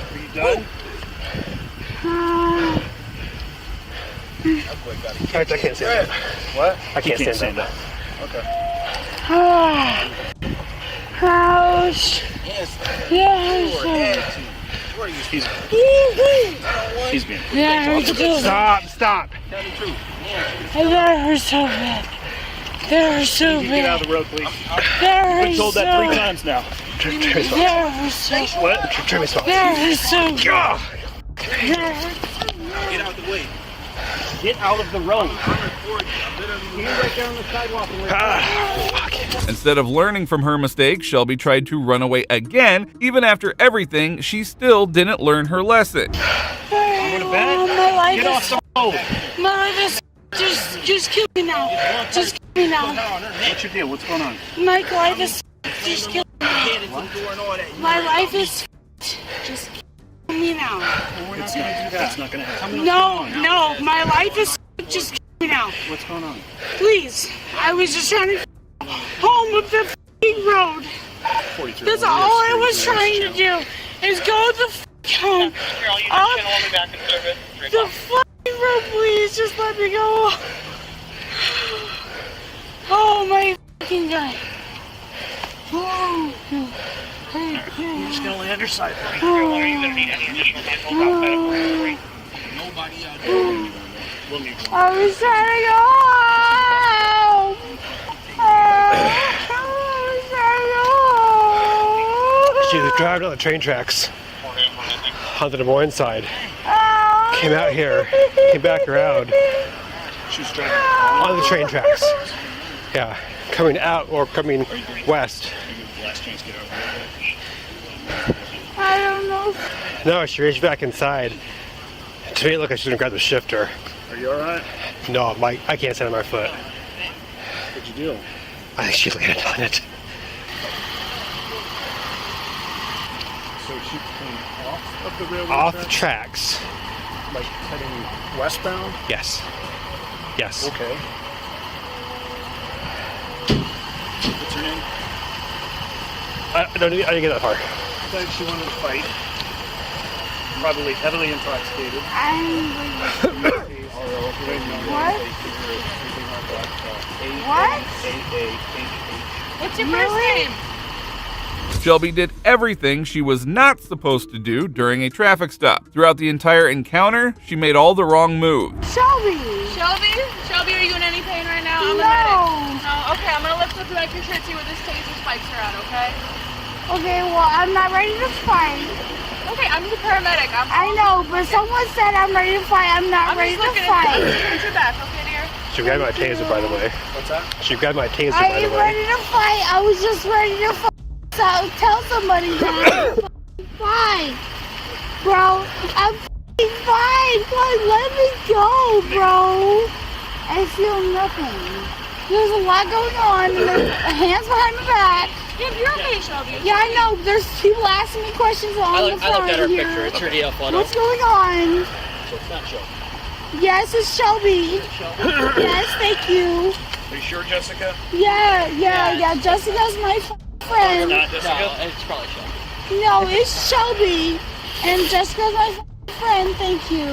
[SPEAKER 13] Are you done?
[SPEAKER 9] I can't stand up.
[SPEAKER 13] What?
[SPEAKER 9] I can't stand up.
[SPEAKER 13] Okay.
[SPEAKER 12] Ouch. Yes.
[SPEAKER 13] He's being.
[SPEAKER 12] Yeah, it hurts so bad.
[SPEAKER 9] Stop.
[SPEAKER 11] Tell the truth.
[SPEAKER 12] That hurts so bad. That hurts so
[SPEAKER 13] Get
[SPEAKER 12] bad.
[SPEAKER 13] out of the road, please.
[SPEAKER 12] That
[SPEAKER 13] I've been
[SPEAKER 12] hurts
[SPEAKER 13] told
[SPEAKER 12] so
[SPEAKER 13] that 3 times now.
[SPEAKER 12] That hurts so
[SPEAKER 13] What?
[SPEAKER 9] Turn me soft.
[SPEAKER 12] That hurts so bad.
[SPEAKER 11] Get out the way.
[SPEAKER 13] Get out of the road.
[SPEAKER 2] Instead of learning from her mistakes, Shelby tried to run away again. Even after everything, she still didn't learn her lesson.
[SPEAKER 12] My life
[SPEAKER 13] Get off the road.
[SPEAKER 12] My life is just kill me now. Just kill me now.
[SPEAKER 13] What's your deal? What's going on?
[SPEAKER 12] My life is just kill me. My life is just kill me now.
[SPEAKER 13] It's not, that's not going to happen.
[SPEAKER 12] No, my life is just kill me now.
[SPEAKER 13] What's going on?
[SPEAKER 12] Please, I was just trying to home up the f***ing road. That's all I was trying to do is go the f*** home. Up the f***ing road, please, just let me go. Oh my f***ing God.
[SPEAKER 13] You're just going to lay on your side.
[SPEAKER 12] I was trying to go home.
[SPEAKER 9] She was driving on the train tracks on the Des Moines side. Came out here, came back around
[SPEAKER 13] She was driving
[SPEAKER 9] on the train tracks. Yeah, coming out or coming west.
[SPEAKER 13] Last chance to get over
[SPEAKER 12] I don't know.
[SPEAKER 9] No, she reached back inside. To me, it looked like she was gonna grab the shifter.
[SPEAKER 13] Are you alright?
[SPEAKER 9] No, I can't stand on my foot.
[SPEAKER 13] What'd you do?
[SPEAKER 9] I think she landed on it.
[SPEAKER 13] So she came off of the railroad
[SPEAKER 9] Off the tracks.
[SPEAKER 13] Like heading westbound?
[SPEAKER 9] Yes. Yes.
[SPEAKER 13] Okay. What's her name?
[SPEAKER 9] I didn't get that far.
[SPEAKER 13] Said she wanted to fight. Probably heavily intoxicated.
[SPEAKER 12] What? What? What's your first name?
[SPEAKER 2] Shelby did everything she was not supposed to do during a traffic stop. Throughout the entire encounter, she made all the wrong moves.
[SPEAKER 12] Shelby,
[SPEAKER 14] are you in any pain right now? I'm
[SPEAKER 12] no.
[SPEAKER 14] a medic. No? Okay, I'm gonna lift up the back of your shirt, see where this taser spikes are at, okay?
[SPEAKER 12] Okay, well, I'm not ready to fight.
[SPEAKER 14] Okay, I'm the paramedic.
[SPEAKER 12] I know, but someone said I'm ready to fight. I'm not ready to fight.
[SPEAKER 14] At your back, okay, dear?
[SPEAKER 9] She grabbed my taser, by the way.
[SPEAKER 13] What's that?
[SPEAKER 9] She grabbed my taser,
[SPEAKER 12] I
[SPEAKER 9] by the
[SPEAKER 12] ain't
[SPEAKER 9] way.
[SPEAKER 12] ready to fight. I was just ready to fight. So tell somebody that I'm fine. Bro, I'm fine. Like, let me go, bro. I feel nothing. There's a lot going on. And there's hands behind my back.
[SPEAKER 14] Yeah, you're okay, Shelby.
[SPEAKER 12] Yeah, I know. There's people asking me questions on the phone.
[SPEAKER 10] I looked at her
[SPEAKER 12] here.
[SPEAKER 10] picture. It's her DL photo.
[SPEAKER 12] What's going on?
[SPEAKER 10] So it's not Shelby.
[SPEAKER 12] Yes, it's Shelby. Yes, thank you.
[SPEAKER 13] Are you sure, Jessica?
[SPEAKER 12] Yeah. Jessica's my friend.
[SPEAKER 13] Not Jessica?
[SPEAKER 10] No, it's probably Shelby.
[SPEAKER 12] No, it's Shelby. And Jessica's my friend, thank you.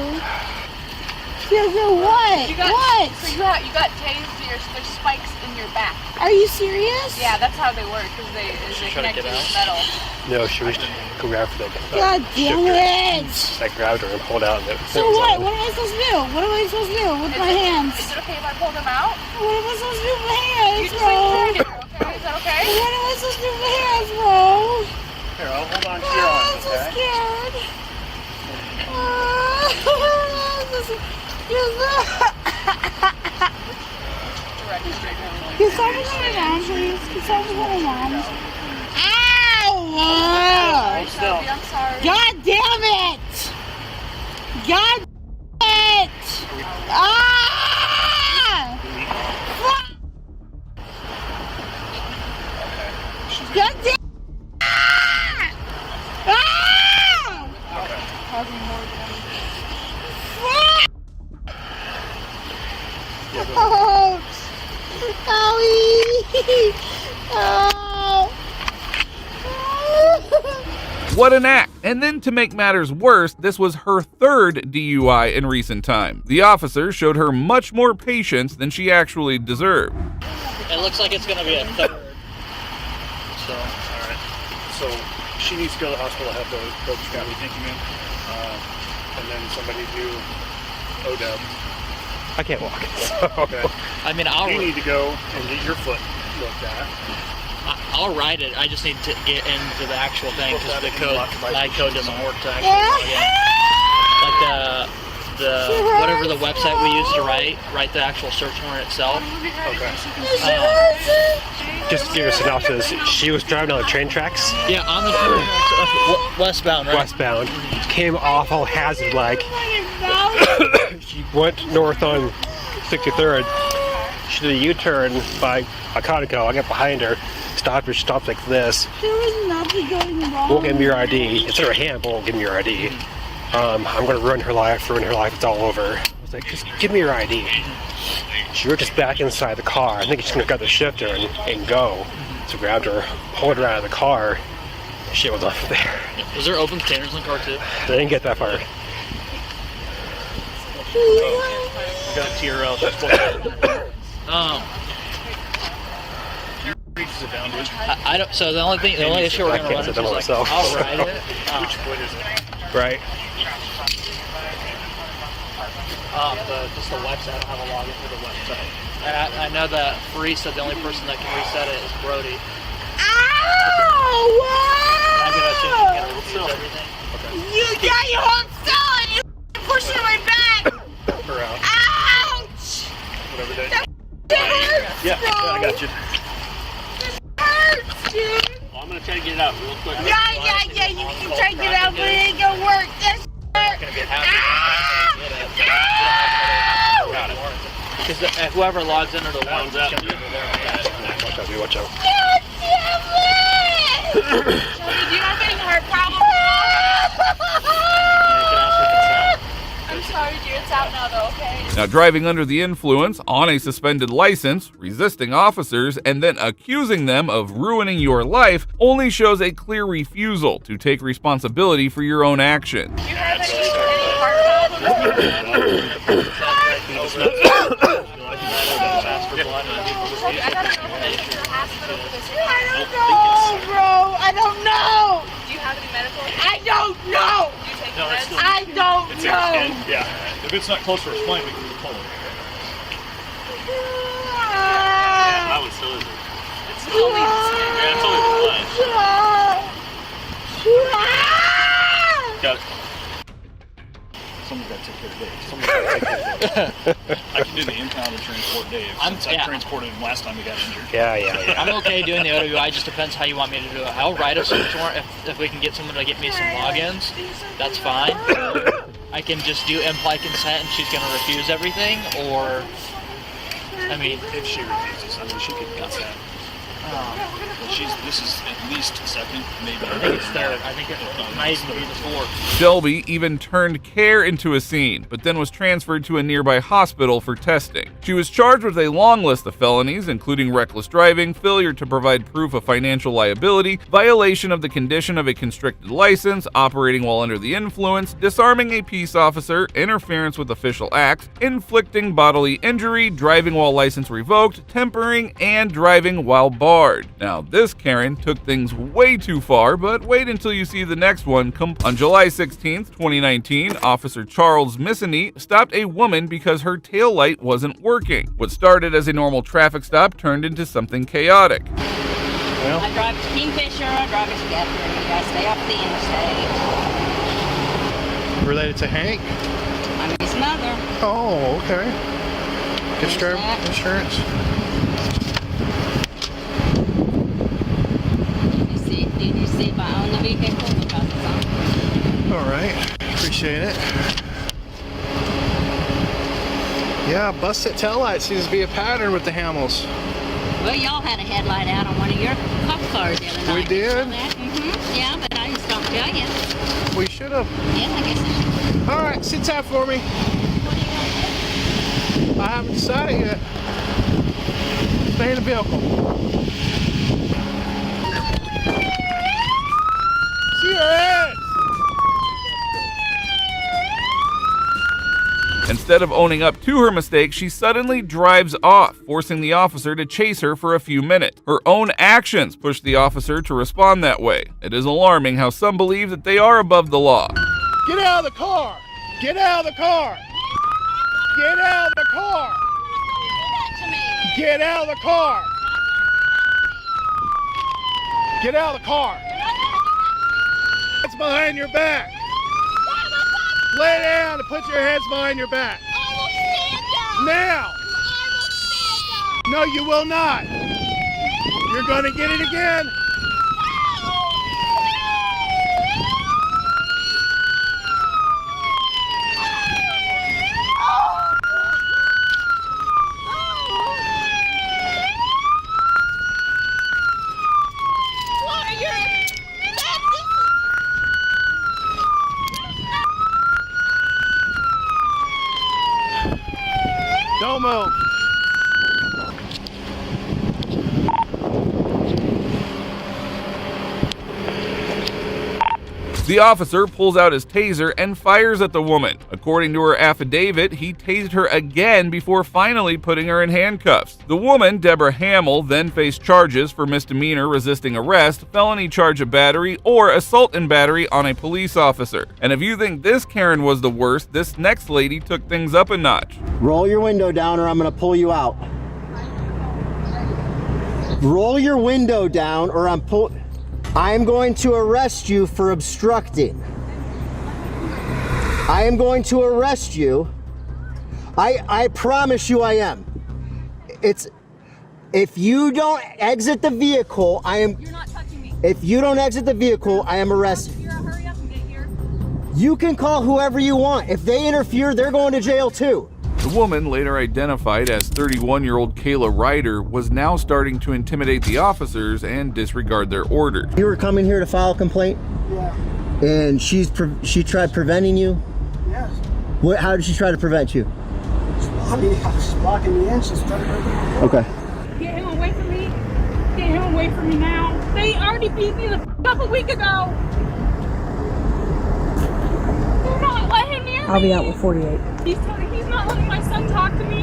[SPEAKER 12] What? What?
[SPEAKER 14] So you got tased, there's spikes in your back.
[SPEAKER 12] Are you serious?
[SPEAKER 14] Yeah, that's how they work, because they connect to the metal.
[SPEAKER 9] No, she reached to grab for that.
[SPEAKER 12] God damn it!
[SPEAKER 9] I grabbed her and pulled out. And
[SPEAKER 12] So what? What am I supposed to do? What am I supposed to do with my hands?
[SPEAKER 14] Is it okay if I pull them out?
[SPEAKER 12] What am I supposed to do with my hands,
[SPEAKER 14] You just
[SPEAKER 12] bro?
[SPEAKER 14] like turn it, okay? Is that okay?
[SPEAKER 12] What am I supposed to do with my hands, bro?
[SPEAKER 13] Here, I'll hold on to your arm,
[SPEAKER 12] I'm so
[SPEAKER 13] okay?
[SPEAKER 12] scared. Can someone put it on, please? Can someone put it on? Ow!
[SPEAKER 14] Shelby, I'm sorry.
[SPEAKER 12] God damn it! God damn it! Ah! Fuck! God damn it! Ah! Fuck! Owie! Oh!
[SPEAKER 2] What an act! And then to make matters worse, this was her third DUI in recent time. The officer showed her much more patience than she actually deserved.
[SPEAKER 15] It looks like it's going to be a third.
[SPEAKER 13] So, alright. So, she needs to go to the hospital, have the dope scabby thinking in. And then somebody do ODEB. I can't walk. Okay.
[SPEAKER 15] I mean,
[SPEAKER 13] You need to go and get your foot looked at.
[SPEAKER 15] I'll write it. I just need to get into the actual thing because the code, my code doesn't work to actually log in. Like the whatever the website we use to write the actual search warrant itself.
[SPEAKER 13] Okay. Just to give you a synopsis, she was driving on the train tracks.
[SPEAKER 15] Yeah, on the train tracks, westbound, right?
[SPEAKER 13] Westbound. Came off all hazard like. She went north on 63rd. She did a U-turn by a Conoco. I got behind her. Stopped her. She stopped like this.
[SPEAKER 12] There was nothing going wrong.
[SPEAKER 13] Won't give me your ID. It's in her hand, but won't give me your ID. I'm gonna ruin her life. It's all over. I was like, just give me your ID. She worked us back inside the car. I think she's gonna grab the shifter and go. So grabbed her, pulled her out of the car. Shit was up there.
[SPEAKER 15] Was there open containers in the car too?
[SPEAKER 13] They didn't get that far.
[SPEAKER 15] Got a TRL. I don't. So the only issue we're gonna run into is like, I'll write it.
[SPEAKER 13] Which foot is it? Right.
[SPEAKER 15] Just the website. I don't have a login for the website. And I know that Free said the only person that can reset it is Brody.
[SPEAKER 12] Ow!
[SPEAKER 15] I'm gonna assume she's gonna refuse everything.
[SPEAKER 12] You got your whole cell and you pushing my back!
[SPEAKER 13] Her out.
[SPEAKER 12] Ouch!
[SPEAKER 13] Whatever day.
[SPEAKER 12] That hurts,
[SPEAKER 13] Yeah,
[SPEAKER 12] bro.
[SPEAKER 13] I got you.
[SPEAKER 12] Hurts, dude!
[SPEAKER 15] Well, I'm gonna try to get it out real quick.
[SPEAKER 12] Yeah, you can try to get out, but it ain't gonna work. That's
[SPEAKER 15] Because whoever logs into the ones up.
[SPEAKER 13] Watch out, dude, watch out.
[SPEAKER 12] God damn it!
[SPEAKER 14] Shelby, do you have any heart problems? I'm sorry, dear. It's out now, though, okay?
[SPEAKER 2] Now, driving under the influence on a suspended license, resisting officers, and then accusing them of ruining your life only shows a clear refusal to take responsibility for your own actions.
[SPEAKER 14] Do you have any heart problems?
[SPEAKER 12] I don't know.
[SPEAKER 14] Do you have any medical?
[SPEAKER 12] I don't know.
[SPEAKER 14] Do you take
[SPEAKER 13] No, it's
[SPEAKER 14] meds?
[SPEAKER 13] still-
[SPEAKER 12] I don't
[SPEAKER 13] It's
[SPEAKER 12] know.
[SPEAKER 13] yeah. If it's not close to her spine, we can pull it. That one still isn't.
[SPEAKER 14] It's only
[SPEAKER 13] Yeah, it's only the line. Got it. Someone's got to take care of Dave. I can do the impound and transport Dave. I transported him last time he got injured. Yeah.
[SPEAKER 15] I'm okay doing the OWI. Just depends how you want me to do it. I'll write a search warrant if we can get someone to get me some logins. That's fine. I can just do implied consent and she's gonna refuse everything, or I mean,
[SPEAKER 13] if she refuses, I mean, she could consent. This is at least second, maybe.
[SPEAKER 15] I think it's third. I think it might even be the fourth.
[SPEAKER 2] Shelby even turned care into a scene, but then was transferred to a nearby hospital for testing. She was charged with a long list of felonies, including reckless driving, failure to provide proof of financial liability, violation of the condition of a constricted license, operating while under the influence, disarming a peace officer, interference with official acts, inflicting bodily injury, driving while license revoked, tempering, and driving while barred. Now, this Karen took things way too far, but wait until you see the next one. On July 16th, 2019, Officer Charles Missany stopped a woman because her taillight wasn't working. What started as a normal traffic stop turned into something chaotic.
[SPEAKER 16] Well, I drive to Kingfisher, I drive to Guthrie, I stay off the interstate.
[SPEAKER 17] Related to Hank?
[SPEAKER 16] I'm his mother.
[SPEAKER 17] Oh, okay. Insurance.
[SPEAKER 16] Did you see if I own the vehicle? Because it's on.
[SPEAKER 17] All right, appreciate it. Yeah, busted taillight seems to be a pattern with the Hamels.
[SPEAKER 16] Well, y'all had a headlight out on one of your cop cars the other night.
[SPEAKER 17] We did?
[SPEAKER 16] Yeah, but I just don't tell you.
[SPEAKER 17] We should have.
[SPEAKER 16] Yeah, I guess I should.
[SPEAKER 17] All right, sit tight for me. I haven't decided yet. Stay in the vehicle. See your ass!
[SPEAKER 2] Instead of owning up to her mistake, she suddenly drives off, forcing the officer to chase her for a few minutes. Her own actions pushed the officer to respond that way. It is alarming how some believe that they are above the law.
[SPEAKER 17] Get out of the car! Get out of the car! Get out of the car! Get out of the car! Get out of the car! It's behind your back! Lay down and put your hands behind your back.
[SPEAKER 12] I will stand down.
[SPEAKER 17] Now.
[SPEAKER 12] I will stand down.
[SPEAKER 17] No, you will not. You're going to get it again. Don't move.
[SPEAKER 2] The officer pulls out his taser and fires at the woman. According to her affidavit, he tased her again before finally putting her in handcuffs. The woman, Deborah Hamill, then faced charges for misdemeanor resisting arrest, felony charge of battery, or assault and battery on a police officer. And if you think this Karen was the worst, this next lady took things up a notch.
[SPEAKER 18] Roll your window down or I'm gonna pull you out. Roll your window down or I'm going to arrest you for obstructing. I am going to arrest you. I promise you I am. If you don't exit the vehicle, You're not touching me. If you don't exit the vehicle, I am arresting.
[SPEAKER 14] Hurry up and get here.
[SPEAKER 18] You can call whoever you want. If they interfere, they're going to jail too.
[SPEAKER 2] The woman, later identified as 31-year-old Kayla Ryder, was now starting to intimidate the officers and disregard their orders.
[SPEAKER 18] You were coming here to file a complaint?
[SPEAKER 19] Yeah.
[SPEAKER 18] And she tried preventing you?
[SPEAKER 19] Yes.
[SPEAKER 18] How did she try to prevent you?
[SPEAKER 19] I mean, I was blocking the entrance.
[SPEAKER 18] Okay.
[SPEAKER 14] Get him away from me. Get him away from me now. They already beat me the up a week ago. Do not let him near me.
[SPEAKER 20] I'll be out with 48.
[SPEAKER 14] He's not letting my son talk to me.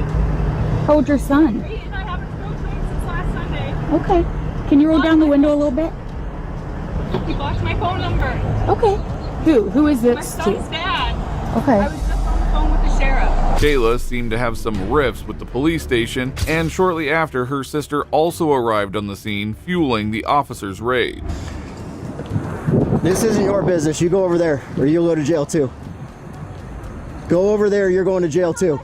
[SPEAKER 20] How old's your son?
[SPEAKER 14] And I haven't spoken to him since last Sunday.
[SPEAKER 20] Okay. Can you roll down the window a little bit?
[SPEAKER 14] He blocked my phone number.
[SPEAKER 20] Okay. Who is this?
[SPEAKER 14] My son's dad.
[SPEAKER 20] Okay.
[SPEAKER 14] I was just on the phone with the sheriff.
[SPEAKER 2] Kayla seemed to have some rifts with the police station, and shortly after, her sister also arrived on the scene, fueling the officers' raid.
[SPEAKER 18] This isn't your business. You go over there, or you'll go to jail too. Go over there, you're going to jail too.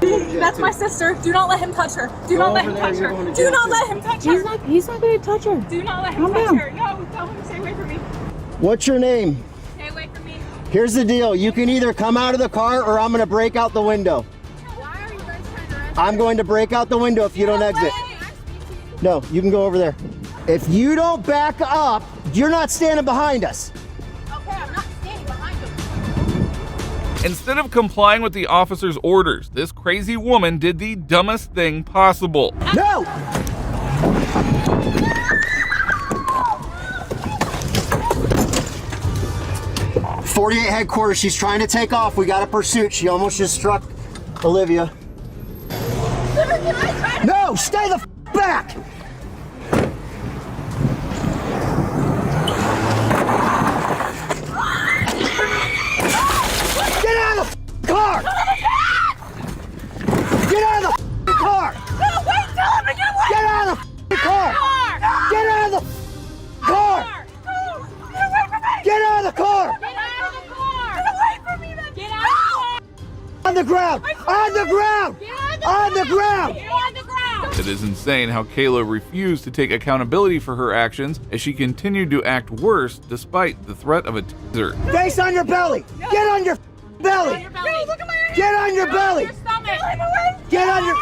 [SPEAKER 14] That's my sister. Do not let him touch her. Do not let him touch her. Do not let him touch her.
[SPEAKER 20] He's not going to touch her.
[SPEAKER 14] Do not let him touch her. No, tell him to stay away from me.
[SPEAKER 18] What's your name?
[SPEAKER 14] Stay away from me.
[SPEAKER 18] Here's the deal. You can either come out of the car or I'm going to break out the window.
[SPEAKER 14] Why are you guys trying to arrest
[SPEAKER 18] I'm going to break out the window if you don't exit. No, you can go over there. If you don't back up, you're not standing behind us.
[SPEAKER 14] Okay, I'm not standing behind him.
[SPEAKER 2] Instead of complying with the officer's orders, this crazy woman did the dumbest thing possible.
[SPEAKER 18] No! .48 headquarters, she's trying to take off. We got a pursuit. She almost just struck Olivia. No, stay the back! On the ground! On the ground! On the ground!
[SPEAKER 14] On the ground!
[SPEAKER 2] It is insane how Kayla refused to take accountability for her actions as she continued to act worse despite the threat of a taser.
[SPEAKER 18] Face on your belly! Get on your belly! Get on your belly! Get on your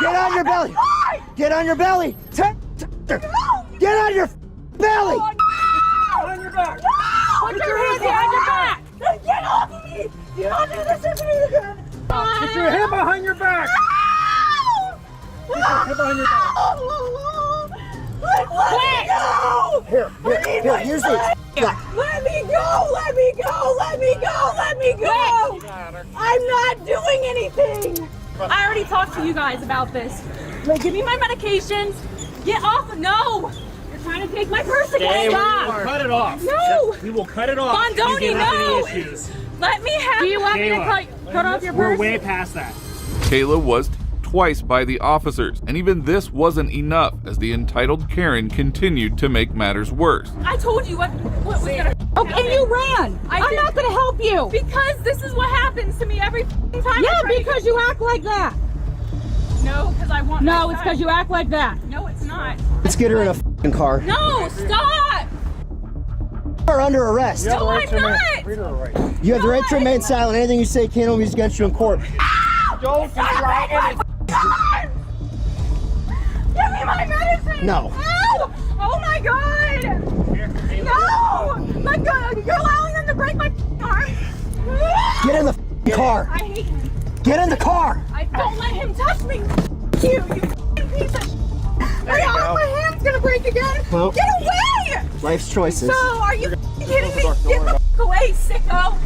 [SPEAKER 18] Get on your belly! Get on your belly! Get on your belly!
[SPEAKER 14] On your back! Put your hands behind your back! Get off of me! You don't do this to me!
[SPEAKER 9] Put your head behind your back! Put your head behind your back!
[SPEAKER 14] Let me go!
[SPEAKER 18] Here, use this.
[SPEAKER 14] Let me go! Let me go! Let me go! Let me go! I'm not doing anything! I already talked to you guys about this. Like, give me my medications. Get off. No! You're trying to take my purse again. Stop!
[SPEAKER 9] Cut it off.
[SPEAKER 14] No!
[SPEAKER 9] We will cut it off.
[SPEAKER 14] Bondoni, no! Let me have. Do you want me to cut off your purse?
[SPEAKER 9] We're way past that.
[SPEAKER 2] Kayla was twice by the officers, and even this wasn't enough as the entitled Karen continued to make matters worse.
[SPEAKER 14] I told you what was gonna.
[SPEAKER 20] Okay, and you ran. I'm not gonna help you.
[SPEAKER 14] Because this is what happens to me every time.
[SPEAKER 20] Yeah, because you act like that.
[SPEAKER 14] No, because I want.
[SPEAKER 20] No, it's because you act like that.
[SPEAKER 14] No, it's not.
[SPEAKER 18] Let's get her in a f***ing car.
[SPEAKER 14] No, stop!
[SPEAKER 18] You're under arrest.
[SPEAKER 14] No, I'm not.
[SPEAKER 18] You have the right to remain silent. Anything you say can't be used against you in court.
[SPEAKER 14] Don't try it. Give me my medicine.
[SPEAKER 18] No.
[SPEAKER 14] No! Oh my God! No! My God! You're allowing them to break my arm.
[SPEAKER 18] Get in the f***ing car.
[SPEAKER 14] I hate him.
[SPEAKER 18] Get in the car.
[SPEAKER 14] I don't let him touch me. You f***ing piece of shit. My hand's gonna break again.
[SPEAKER 18] Well,
[SPEAKER 14] Get away!
[SPEAKER 18] Life's choices.
[SPEAKER 14] So, are you kidding me? Get the f*** away, sicko!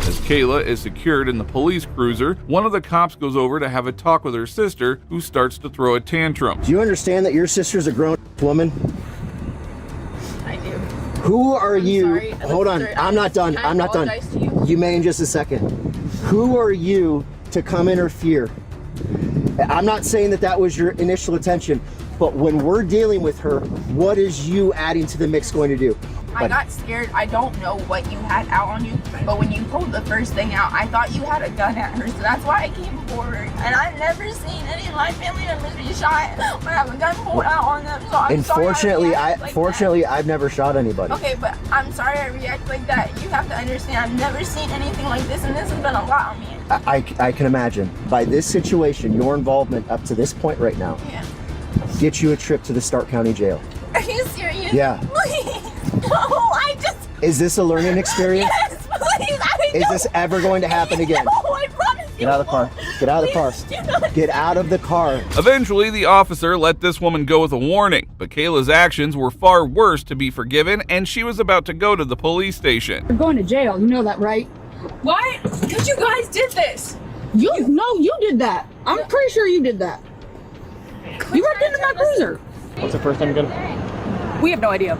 [SPEAKER 2] As Kayla is secured in the police cruiser, one of the cops goes over to have a talk with her sister, who starts to throw a tantrum.
[SPEAKER 18] Do you understand that your sister's a grown woman?
[SPEAKER 21] I do.
[SPEAKER 18] Who are you?
[SPEAKER 21] Sorry.
[SPEAKER 18] Hold on. I'm not done. I'm not done. You may in just a second. Who are you to come interfere? I'm not saying that that was your initial intention, but when we're dealing with her, what is you adding to the mix going to do?
[SPEAKER 21] I got scared. I don't know what you had out on you, but when you pulled the first thing out, I thought you had a gun at her, so that's why I came forward. And I've never seen any of my family members be shot when I have a gun pulled out on them. So I'm
[SPEAKER 18] Unfortunately,
[SPEAKER 21] sorry
[SPEAKER 18] I've never shot anybody.
[SPEAKER 21] Okay, but I'm sorry I react like that. You have to understand, I've never seen anything like this, and this has been a lot on me.
[SPEAKER 18] I can imagine. By this situation, your involvement up to this point right now, get you a trip to the Stark County Jail.
[SPEAKER 21] Are you serious?
[SPEAKER 18] Yeah.
[SPEAKER 21] Please. No, I just...
[SPEAKER 18] Is this a learning experience?
[SPEAKER 21] Yes, please.
[SPEAKER 18] Is this ever going to happen again?
[SPEAKER 21] No, I promise you.
[SPEAKER 18] Get out of the car. Get out of the car. Get out of the car.
[SPEAKER 2] Eventually, the officer let this woman go with a warning, but Kayla's actions were far worse to be forgiven, and she was about to go to the police station.
[SPEAKER 20] You're going to jail. You know that, right?
[SPEAKER 14] Why? Because you guys did this.
[SPEAKER 20] You did that. I'm pretty sure you did that. You worked into my cruiser.
[SPEAKER 22] What's the first time you're gonna?
[SPEAKER 14] We have no idea.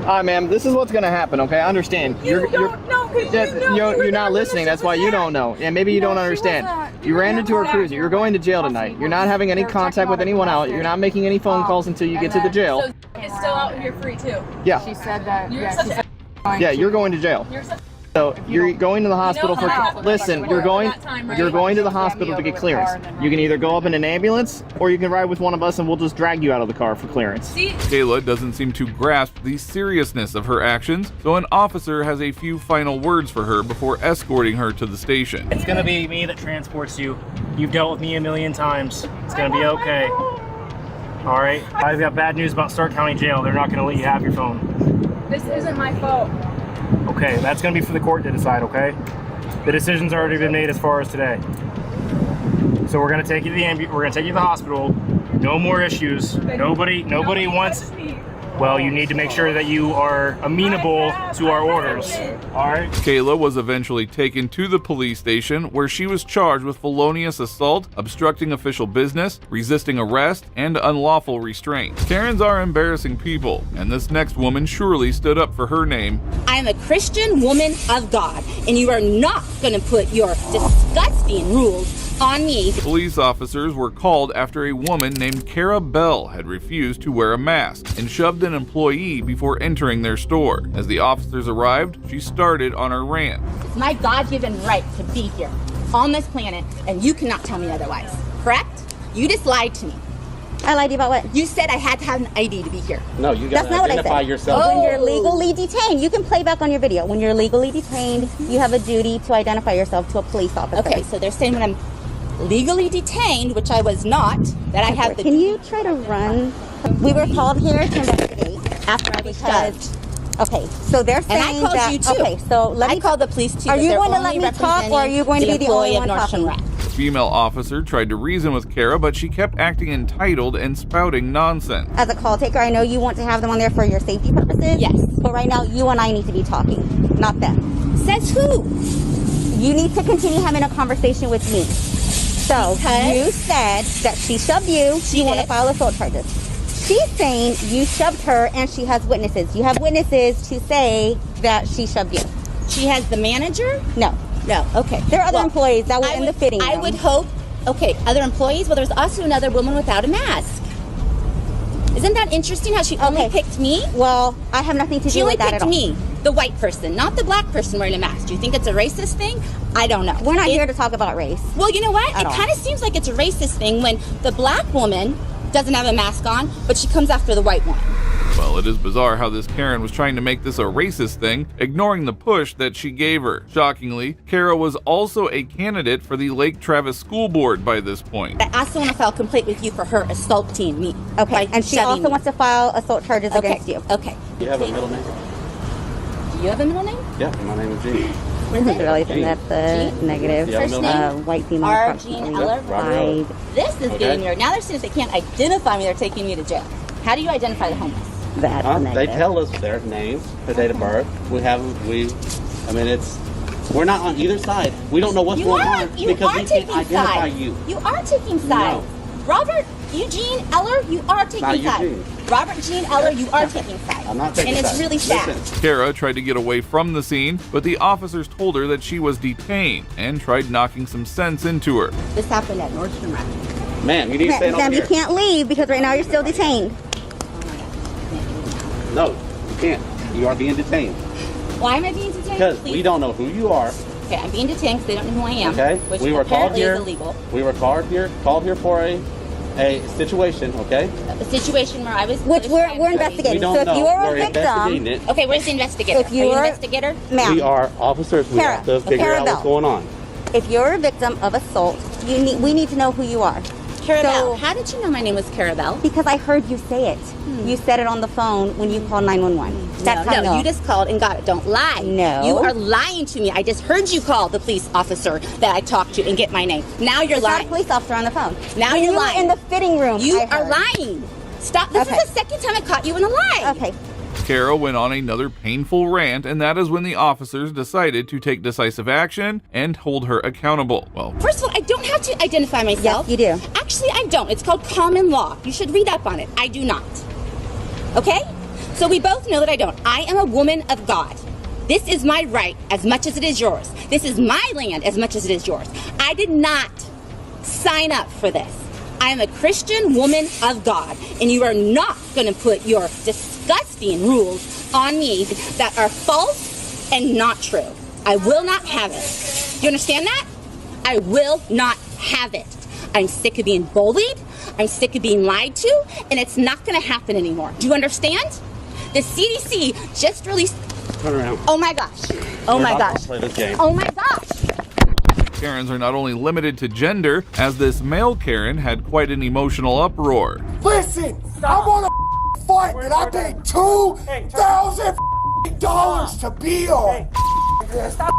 [SPEAKER 22] Alright, ma'am, this is what's gonna happen, okay? I understand.
[SPEAKER 14] You don't know because
[SPEAKER 22] You're not listening, that's why you don't know. And maybe you don't understand. You ran into her cruiser. You're going to jail tonight. You're not having any contact with anyone else. You're not making any phone calls until you get to the jail.
[SPEAKER 14] So it's still out here free too.
[SPEAKER 22] Yeah.
[SPEAKER 21] She said that.
[SPEAKER 14] You're such a
[SPEAKER 22] Yeah, you're going to jail.
[SPEAKER 14] You're such
[SPEAKER 22] So you're going to the hospital for. Listen, you're going to the hospital to get clearance. You can either go up in an ambulance or you can ride with one of us and we'll just drag you out of the car for clearance.
[SPEAKER 2] Kayla doesn't seem to grasp the seriousness of her actions, so an officer has a few final words for her before escorting her to the station.
[SPEAKER 23] It's gonna be me that transports you. You've dealt with me a million times. It's gonna be okay. All right. I've got bad news about Stark County Jail. They're not gonna let you have your phone.
[SPEAKER 14] This isn't my fault.
[SPEAKER 23] Okay, that's gonna be for the court to decide, okay? The decision's already been made as far as today. So we're gonna take you to the hospital. No more issues. Nobody wants. Well, you need to make sure that you are amenable to our orders. All right?
[SPEAKER 2] Kayla was eventually taken to the police station where she was charged with felonious assault, obstructing official business, resisting arrest, and unlawful restraint. Karens are embarrassing people, and this next woman surely stood up for her name.
[SPEAKER 16] I'm a Christian woman of God, and you are not going to put your disgusting rules on me.
[SPEAKER 2] Police officers were called after a woman named Cara Bell had refused to wear a mask and shoved an employee before entering their store. As the officers arrived, she started on her rant.
[SPEAKER 16] It's my God-given right to be here. on this planet, and you cannot tell me otherwise. Correct? You just lied to me.
[SPEAKER 3] I lied to you about what?
[SPEAKER 16] You said I had to have an ID to be here.
[SPEAKER 8] No, you
[SPEAKER 3] That's
[SPEAKER 8] gotta
[SPEAKER 3] not what I
[SPEAKER 8] identify
[SPEAKER 3] said.
[SPEAKER 8] yourself.
[SPEAKER 3] When you're legally detained, you can play back on your video. When you're legally detained, you have a duty to identify yourself to a police officer.
[SPEAKER 16] Okay, so they're saying when I'm legally detained, which I was not, that I have the...
[SPEAKER 3] Can you try to run? We were called here to investigate
[SPEAKER 16] after I was shoved.
[SPEAKER 3] Okay, so they're saying
[SPEAKER 16] And I called
[SPEAKER 3] that,
[SPEAKER 16] you too.
[SPEAKER 3] Okay, so let me
[SPEAKER 16] called the police too.
[SPEAKER 3] Are
[SPEAKER 16] but
[SPEAKER 3] you
[SPEAKER 16] they're
[SPEAKER 3] going to let
[SPEAKER 16] only
[SPEAKER 3] me talk, or are you going to be the only one talking?
[SPEAKER 2] The female officer tried to reason with Kara, but she kept acting entitled and spouting nonsense.
[SPEAKER 3] As a call taker, I know you want to have them on there for your safety purposes.
[SPEAKER 16] Yes.
[SPEAKER 3] But right now, you and I need to be talking, not them.
[SPEAKER 16] Says who?
[SPEAKER 3] You need to continue having a conversation with me. So, you said that she shoved you. You want to file assault charges. She's saying you shoved her and she has witnesses. You have witnesses to say that she shoved you.
[SPEAKER 16] She has the manager?
[SPEAKER 3] No.
[SPEAKER 16] No. Okay.
[SPEAKER 3] There are other employees that were in the fitting room.
[SPEAKER 16] I would hope. Okay, other employees? Well, there's also another woman without a mask. Isn't that interesting how she only picked me?
[SPEAKER 3] Well, I have nothing to do with that at all.
[SPEAKER 16] She only picked me, the white person, not the black person wearing a mask. Do you think it's a racist thing? I don't know.
[SPEAKER 3] We're not here to talk about race.
[SPEAKER 16] Well, you know what?
[SPEAKER 3] At
[SPEAKER 16] It
[SPEAKER 3] all.
[SPEAKER 16] kind of seems like it's a racist thing when the black woman doesn't have a mask on, but she comes after the white one.
[SPEAKER 2] Well, it is bizarre how this Karen was trying to make this a racist thing, ignoring the push that she gave her. Shockingly, Kara was also a candidate for the Lake Travis School Board by this point.
[SPEAKER 16] I also want to file a complaint with you for her assaulting me.
[SPEAKER 3] Okay, and she also wants to file assault charges against you.
[SPEAKER 16] Okay.
[SPEAKER 8] You have a middle name?
[SPEAKER 16] Do you have a middle name?
[SPEAKER 8] Yeah, my name is Gene.
[SPEAKER 3] Really think that's a negative.
[SPEAKER 16] First name?
[SPEAKER 3] White female.
[SPEAKER 16] R. Jean Eller.
[SPEAKER 3] Right.
[SPEAKER 16] This is getting weird. Now they're saying if they can't identify me, they're taking me to jail. How do you identify the homeless?
[SPEAKER 3] That's
[SPEAKER 8] They tell us their names, their date of birth. We're not on either side. We don't know what's going on because we can't identify you.
[SPEAKER 16] You are taking sides. Robert Eugene Eller, you are taking sides.
[SPEAKER 8] Eugene.
[SPEAKER 16] Robert Gene Eller, you are taking sides.
[SPEAKER 8] I'm not taking
[SPEAKER 16] and
[SPEAKER 8] sides.
[SPEAKER 16] it's really sad.
[SPEAKER 8] Listen.
[SPEAKER 2] Kara tried to get away from the scene, but the officers told her that she was detained and tried knocking some sense into her.
[SPEAKER 16] This happened at Nordstrom Rack.
[SPEAKER 8] Ma'am, you need to stand over
[SPEAKER 3] Ma'am, you
[SPEAKER 8] here.
[SPEAKER 3] can't leave because right now you're still detained.
[SPEAKER 8] No, you can't. You are being detained.
[SPEAKER 16] Why am I being detained?
[SPEAKER 8] Because
[SPEAKER 16] Please.
[SPEAKER 8] we don't know who you are.
[SPEAKER 16] Okay, I'm being detained because they don't know who I am.
[SPEAKER 8] Okay?
[SPEAKER 16] Which
[SPEAKER 8] We were called
[SPEAKER 16] apparently
[SPEAKER 8] here.
[SPEAKER 16] is illegal.
[SPEAKER 8] We were called here for a situation, okay?
[SPEAKER 16] A situation where I was.
[SPEAKER 3] Which we're investigating.
[SPEAKER 8] We don't
[SPEAKER 3] So if
[SPEAKER 8] know.
[SPEAKER 3] you are
[SPEAKER 8] We're
[SPEAKER 3] a victim,
[SPEAKER 8] investigating it.
[SPEAKER 16] Okay, where's the investigator?
[SPEAKER 3] If you
[SPEAKER 16] are you
[SPEAKER 3] are-
[SPEAKER 16] an investigator?
[SPEAKER 3] ma'am,
[SPEAKER 8] We are officers. We
[SPEAKER 3] Kara,
[SPEAKER 8] have to figure out what's
[SPEAKER 3] Carabelle.
[SPEAKER 8] going on.
[SPEAKER 3] if you're a victim of assault, we need to know who you are.
[SPEAKER 16] Carabelle. How did you know my name was Carabelle?
[SPEAKER 3] Because I heard you say it. You said it on the phone when you called 911. That's how I know.
[SPEAKER 16] No, you just called and got it. Don't lie.
[SPEAKER 3] No.
[SPEAKER 16] You are lying to me. I just heard you call the police officer that I talked to and get my name. Now you're
[SPEAKER 3] It's
[SPEAKER 16] lying.
[SPEAKER 3] not a police officer on the phone.
[SPEAKER 16] Now
[SPEAKER 3] When
[SPEAKER 16] you're
[SPEAKER 3] you were
[SPEAKER 16] lying.
[SPEAKER 3] in the fitting room.
[SPEAKER 16] You
[SPEAKER 3] I
[SPEAKER 16] are
[SPEAKER 3] heard.
[SPEAKER 16] lying. Stop. This
[SPEAKER 3] Okay.
[SPEAKER 16] is the second time I caught you in a lie.
[SPEAKER 3] Okay.
[SPEAKER 2] Kara went on another painful rant, and that is when the officers decided to take decisive action and hold her accountable. Well,
[SPEAKER 16] First of all, I don't have to identify myself.
[SPEAKER 3] Yes, you do.
[SPEAKER 16] Actually, I don't. It's called common law. You should read up on it. I do not. Okay? So we both know that I don't. I am a woman of God. This is my right as much as it is yours. This is my land as much as it is yours. I did not sign up for this. I am a Christian woman of God, and you are not going to put your disgusting rules on me that are false and not true. I will not have it. You understand that? I will not have it. I'm sick of being bullied. I'm sick of being lied to, and it's not going to happen anymore. Do you understand? The CDC just released.
[SPEAKER 8] Turn around.
[SPEAKER 16] Oh my gosh. Oh my gosh.
[SPEAKER 8] Play this game.
[SPEAKER 16] Oh my gosh.
[SPEAKER 2] Karens are not only limited to gender, as this male Karen had quite an emotional uproar.
[SPEAKER 17] Listen, I want a fight that I paid $2,000 to be on.
[SPEAKER 14] Stop.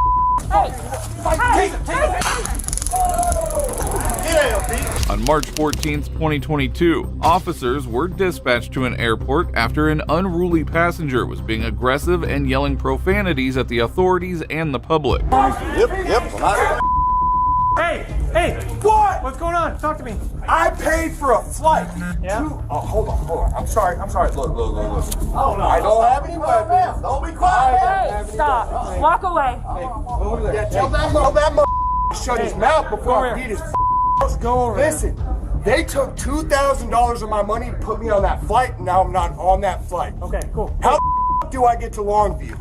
[SPEAKER 2] On March 14th, 2022, officers were dispatched to an airport after an unruly passenger was being aggressive and yelling profanities at the authorities and the public.
[SPEAKER 17] Hey, what? What's going on? Talk to me. I paid for a flight. Yeah? Hold on. I'm sorry. Look. Oh, no. I don't have any weapons. Don't be quiet.
[SPEAKER 14] Hey, stop. Walk away.
[SPEAKER 17] Yeah, tell that shut his mouth before I beat his Let's go over. Listen, they took $2,000 of my money and put me on that flight, and now I'm not on that flight. Okay, cool. How do I get to Longview?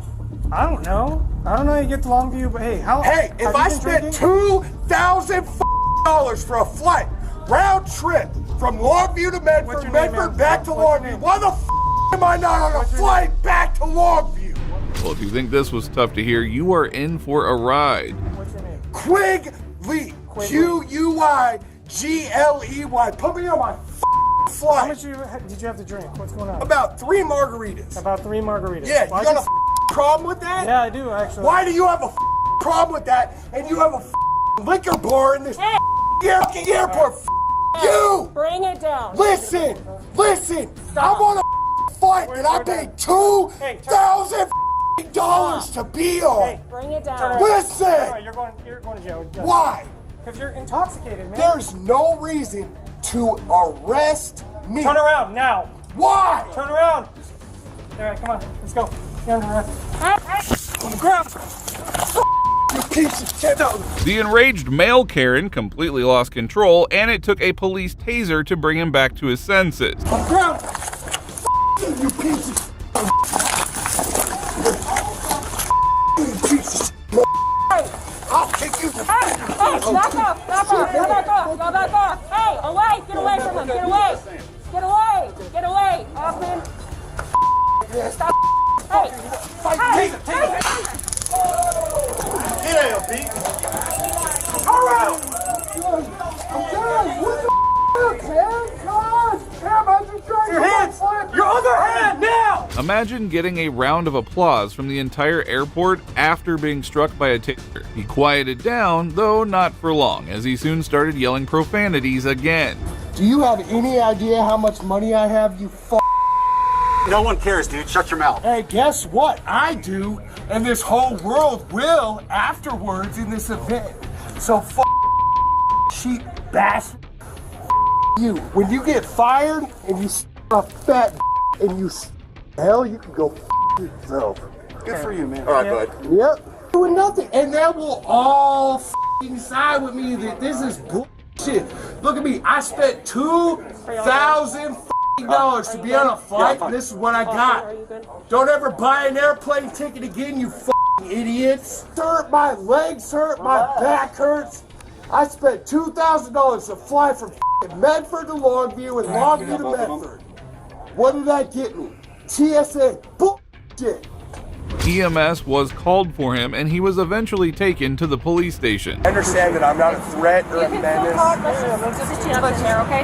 [SPEAKER 19] I don't know. I don't know how you get to Longview, but hey,
[SPEAKER 17] Hey, if I spent $2,000 for a flight, round trip, from Longview to Medford, Medford back to Longview, why the am I not on a flight back to Longview?
[SPEAKER 2] Well, if you think this was tough to hear, you are in for a ride.
[SPEAKER 19] What's your name?
[SPEAKER 17] Quigley. Q-U-I-G-L-E-Y. Put me on my flight.
[SPEAKER 19] How much did you have to drink? What's going on?
[SPEAKER 17] About 3 margaritas.
[SPEAKER 19] About 3 margaritas.
[SPEAKER 17] Yeah, you got a problem with that?
[SPEAKER 19] Yeah, I do, actually.
[SPEAKER 17] Why do you have a problem with that and you have a liquor bar in this airport? You!
[SPEAKER 14] Bring it down.
[SPEAKER 17] Listen! I'm on a flight that I paid $2,000 to be on.
[SPEAKER 19] Hey,
[SPEAKER 14] bring it down.
[SPEAKER 17] Listen!
[SPEAKER 19] You're going to jail.
[SPEAKER 17] Why?
[SPEAKER 19] Because you're intoxicated, man.
[SPEAKER 17] There's no reason to arrest me.
[SPEAKER 19] Turn around now.
[SPEAKER 17] Why?
[SPEAKER 19] Turn around. All right, come on. Let's go. You're under arrest. On the ground.
[SPEAKER 17] You piece of shit.
[SPEAKER 2] The enraged male Karen completely lost control, and it took a police taser to bring him back to his senses.
[SPEAKER 17] On the ground. You piece of I'll kick you.
[SPEAKER 14] Hey, back off. Hey, away. Get away from him. Get away. Hoffman. Stop. Hey.
[SPEAKER 17] Get out, Pete. All right. I'm done. What the man? God. Damn, I just tried
[SPEAKER 19] Your hands. Your other hand now.
[SPEAKER 2] Imagine getting a round of applause from the entire airport after being struck by a taser. He quieted down, though not for long, as he soon started yelling profanities again.
[SPEAKER 17] Do you have any idea how much money I have, you
[SPEAKER 11] No one cares, dude. Shut your mouth.
[SPEAKER 17] Hey, guess what? I do, and this whole world will afterwards in this event. So cheap bastard. You. When you get fired and you a fat and you hell, you can go yourself.
[SPEAKER 11] Good for you, man. All right, bud.
[SPEAKER 17] Yep. Doing nothing, and that will all side with me that this is bullshit. Look at me. I spent $2,000 to be on a flight, and this is what I got. Don't ever buy an airplane ticket again, you idiots. Hurt, my legs hurt, my back hurts. I spent $2,000 to fly from Medford to Longview and Longview to Medford. What did that get me? TSA bullshit.
[SPEAKER 2] EMS was called for him, and he was eventually taken to the police station.
[SPEAKER 17] I understand that I'm not a threat or a menace.
[SPEAKER 14] Let's just sit you up in there, okay?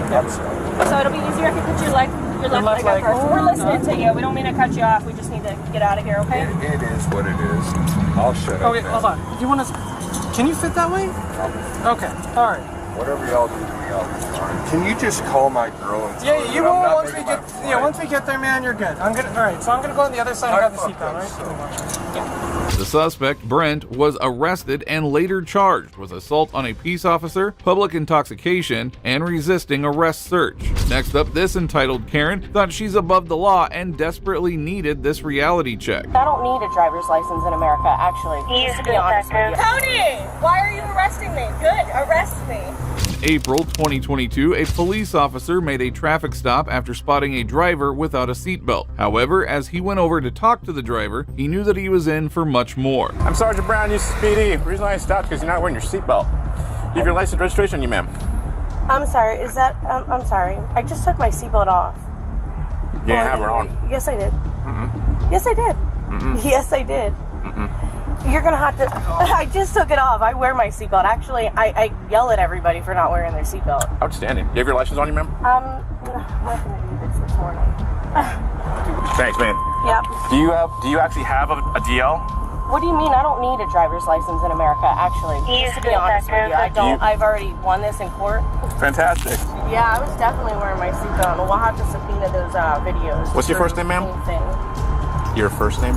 [SPEAKER 14] So it'll be easier if you put your left leg up first. We're listening to you. We don't mean to cut you off. We just need to get out of here, okay?
[SPEAKER 11] It is what it is. I'll shut up.
[SPEAKER 19] Okay, hold on. Do you want to? Can you fit that way? Okay. All right.
[SPEAKER 11] Whatever y'all do to me, I'll be fine. Can you just call my girl and tell her
[SPEAKER 19] Yeah, you
[SPEAKER 11] that
[SPEAKER 19] will
[SPEAKER 11] I'm not
[SPEAKER 19] once we
[SPEAKER 11] making
[SPEAKER 19] get.
[SPEAKER 11] my
[SPEAKER 19] Yeah, once we get there, man, you're good. All right. So I'm gonna go on the other side and grab the seatbelt, right?
[SPEAKER 2] The suspect, Brent, was arrested and later charged with assault on a peace officer, public intoxication, and resisting arrest search. Next up, this entitled Karen thought she's above the law and desperately needed this reality check.
[SPEAKER 5] I don't need a driver's license in America, actually. Just to be honest with you.
[SPEAKER 14] Cody, why are you arresting me? Good, arrest me.
[SPEAKER 2] In April 2022, a police officer made a traffic stop after spotting a driver without a seatbelt. However, as he went over to talk to the driver, he knew that he was in for much more.
[SPEAKER 6] I'm Sergeant Brown, UCPD. The reason I stopped because you're not wearing your seatbelt. You have your license and registration on you, ma'am.
[SPEAKER 5] I'm sorry, is that, I'm sorry. I just took my seatbelt off.
[SPEAKER 6] You didn't have her on.
[SPEAKER 5] Yes, I did.
[SPEAKER 6] Mm-mm.
[SPEAKER 5] Yes, I did.
[SPEAKER 6] Mm-mm.
[SPEAKER 5] Yes, I did.
[SPEAKER 6] Mm-mm.
[SPEAKER 5] You're gonna have to, I just took it off. I wear my seatbelt. Actually, I yell at everybody for not wearing their seatbelt.
[SPEAKER 6] Outstanding. You have your license on you, ma'am?
[SPEAKER 5] Nothing to do this morning.
[SPEAKER 6] Thanks, man.
[SPEAKER 5] Yep.
[SPEAKER 6] Do you actually have a DL?
[SPEAKER 5] What do you mean? I don't need a driver's license in America, actually. Just to be honest with you, I don't. I've already won this in court.
[SPEAKER 6] Fantastic.
[SPEAKER 5] Yeah, I was definitely wearing my seatbelt. We'll have to subpoena those videos.
[SPEAKER 6] What's your first name, ma'am? Your first name?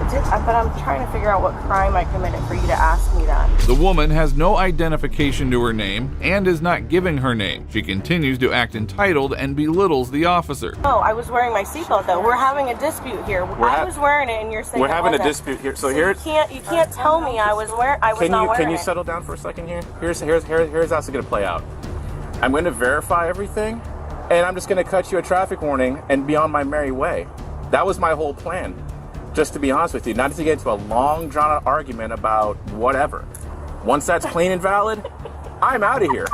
[SPEAKER 5] But I'm trying to figure out what crime I committed for you to ask me that.
[SPEAKER 2] The woman has no identification to her name and is not giving her name. She continues to act entitled and belittles the officer.
[SPEAKER 5] Oh, I was wearing my seatbelt though. We're having a dispute here. I was wearing it and you're saying
[SPEAKER 6] we're having a dispute here. So here
[SPEAKER 5] you can't tell me I was not wearing it.
[SPEAKER 6] Can you settle down for a second here? Here's how it's going to play out. I'm going to verify everything, and I'm just going to cut you a traffic warning and be on my merry way. That was my whole plan. just to be honest with you, not to get into a long, drawn-out argument about whatever. Once that's clean and valid, I'm out of here.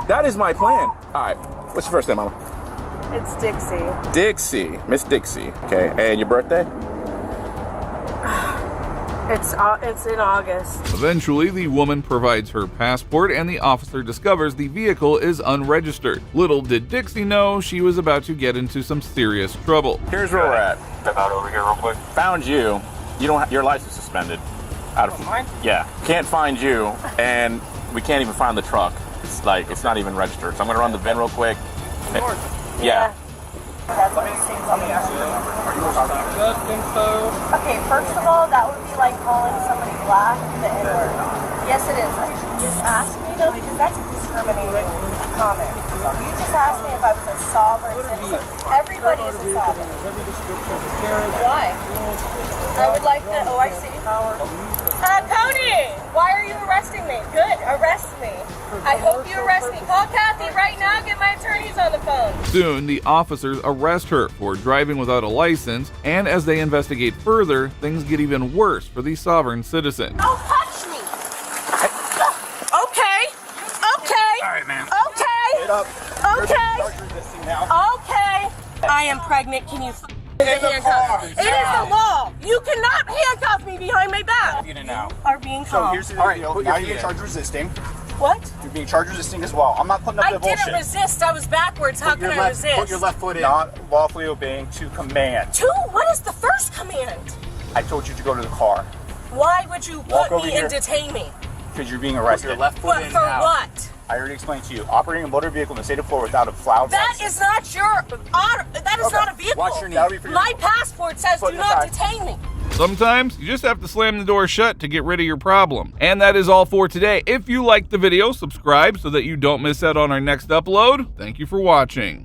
[SPEAKER 6] That is my plan. All right, what's your first name, Mama?
[SPEAKER 5] It's Dixie.
[SPEAKER 6] Dixie, Miss Dixie. Okay, and your birthday?
[SPEAKER 5] It's in August.
[SPEAKER 2] Eventually, the woman provides her passport and the officer discovers the vehicle is unregistered. Little did Dixie know she was about to get into some serious trouble.
[SPEAKER 6] Here's where we're at.
[SPEAKER 11] Step out over here real quick.
[SPEAKER 6] Found you. You don't have your license suspended. Out of
[SPEAKER 5] mine?
[SPEAKER 6] Yeah. Can't find you, and we can't even find the truck. It's like it's not even registered. So I'm gonna run the VIN real quick. Yeah.
[SPEAKER 5] That's what it seems on the Okay, first of all, that would be like calling somebody black the N-word. Yes, it is. You just asked me though, because that's a discriminating comment. You just asked me if I was a sovereign citizen. Everybody is a sovereign. Why? I would like the OIC. Cody, why are you arresting me? Good, arrest me. I hope you arrest me. Call Kathy right now, get my attorneys on the phone.
[SPEAKER 2] Soon, the officers arrest her for driving without a license, and as they investigate further, things get even worse for the sovereign citizen.
[SPEAKER 5] Don't touch me. Okay. Okay.
[SPEAKER 11] All right, man.
[SPEAKER 5] Okay.
[SPEAKER 11] Get up.
[SPEAKER 5] Okay. Okay. I am pregnant. Can you handcuff me? It is the law. You cannot handcuff me behind my back.
[SPEAKER 11] Get in now.
[SPEAKER 5] Are being
[SPEAKER 11] So
[SPEAKER 5] calm.
[SPEAKER 11] here's the deal. Now you're being charged resisting.
[SPEAKER 5] What?
[SPEAKER 11] You're being charged resisting as well. I'm not putting up
[SPEAKER 5] I
[SPEAKER 11] the bullshit.
[SPEAKER 5] didn't resist. I was backwards. How can I resist?
[SPEAKER 11] Put your left foot in. Not lawfully obeying to command.
[SPEAKER 5] Two? What is the first command?
[SPEAKER 11] I told you to go to the car.
[SPEAKER 5] Why would you
[SPEAKER 11] Walk
[SPEAKER 5] put
[SPEAKER 11] over
[SPEAKER 5] me
[SPEAKER 11] here.
[SPEAKER 5] and detain me?
[SPEAKER 11] Because you're being arrested. Put your left foot
[SPEAKER 5] But
[SPEAKER 11] in
[SPEAKER 5] for
[SPEAKER 11] now.
[SPEAKER 5] what?
[SPEAKER 11] I already explained to you. Operating a motor vehicle in the state of Florida without a flowered
[SPEAKER 5] That is not your honor. That is not a vehicle.
[SPEAKER 11] Watch your knee. That'll be for your
[SPEAKER 5] My passport says
[SPEAKER 11] Foot
[SPEAKER 5] do
[SPEAKER 11] in the
[SPEAKER 5] not
[SPEAKER 11] side.
[SPEAKER 5] detain me.
[SPEAKER 2] Sometimes you just have to slam the door shut to get rid of your problem. And that is all for today. If you liked the video, subscribe so that you don't miss out on our next upload. Thank you for watching.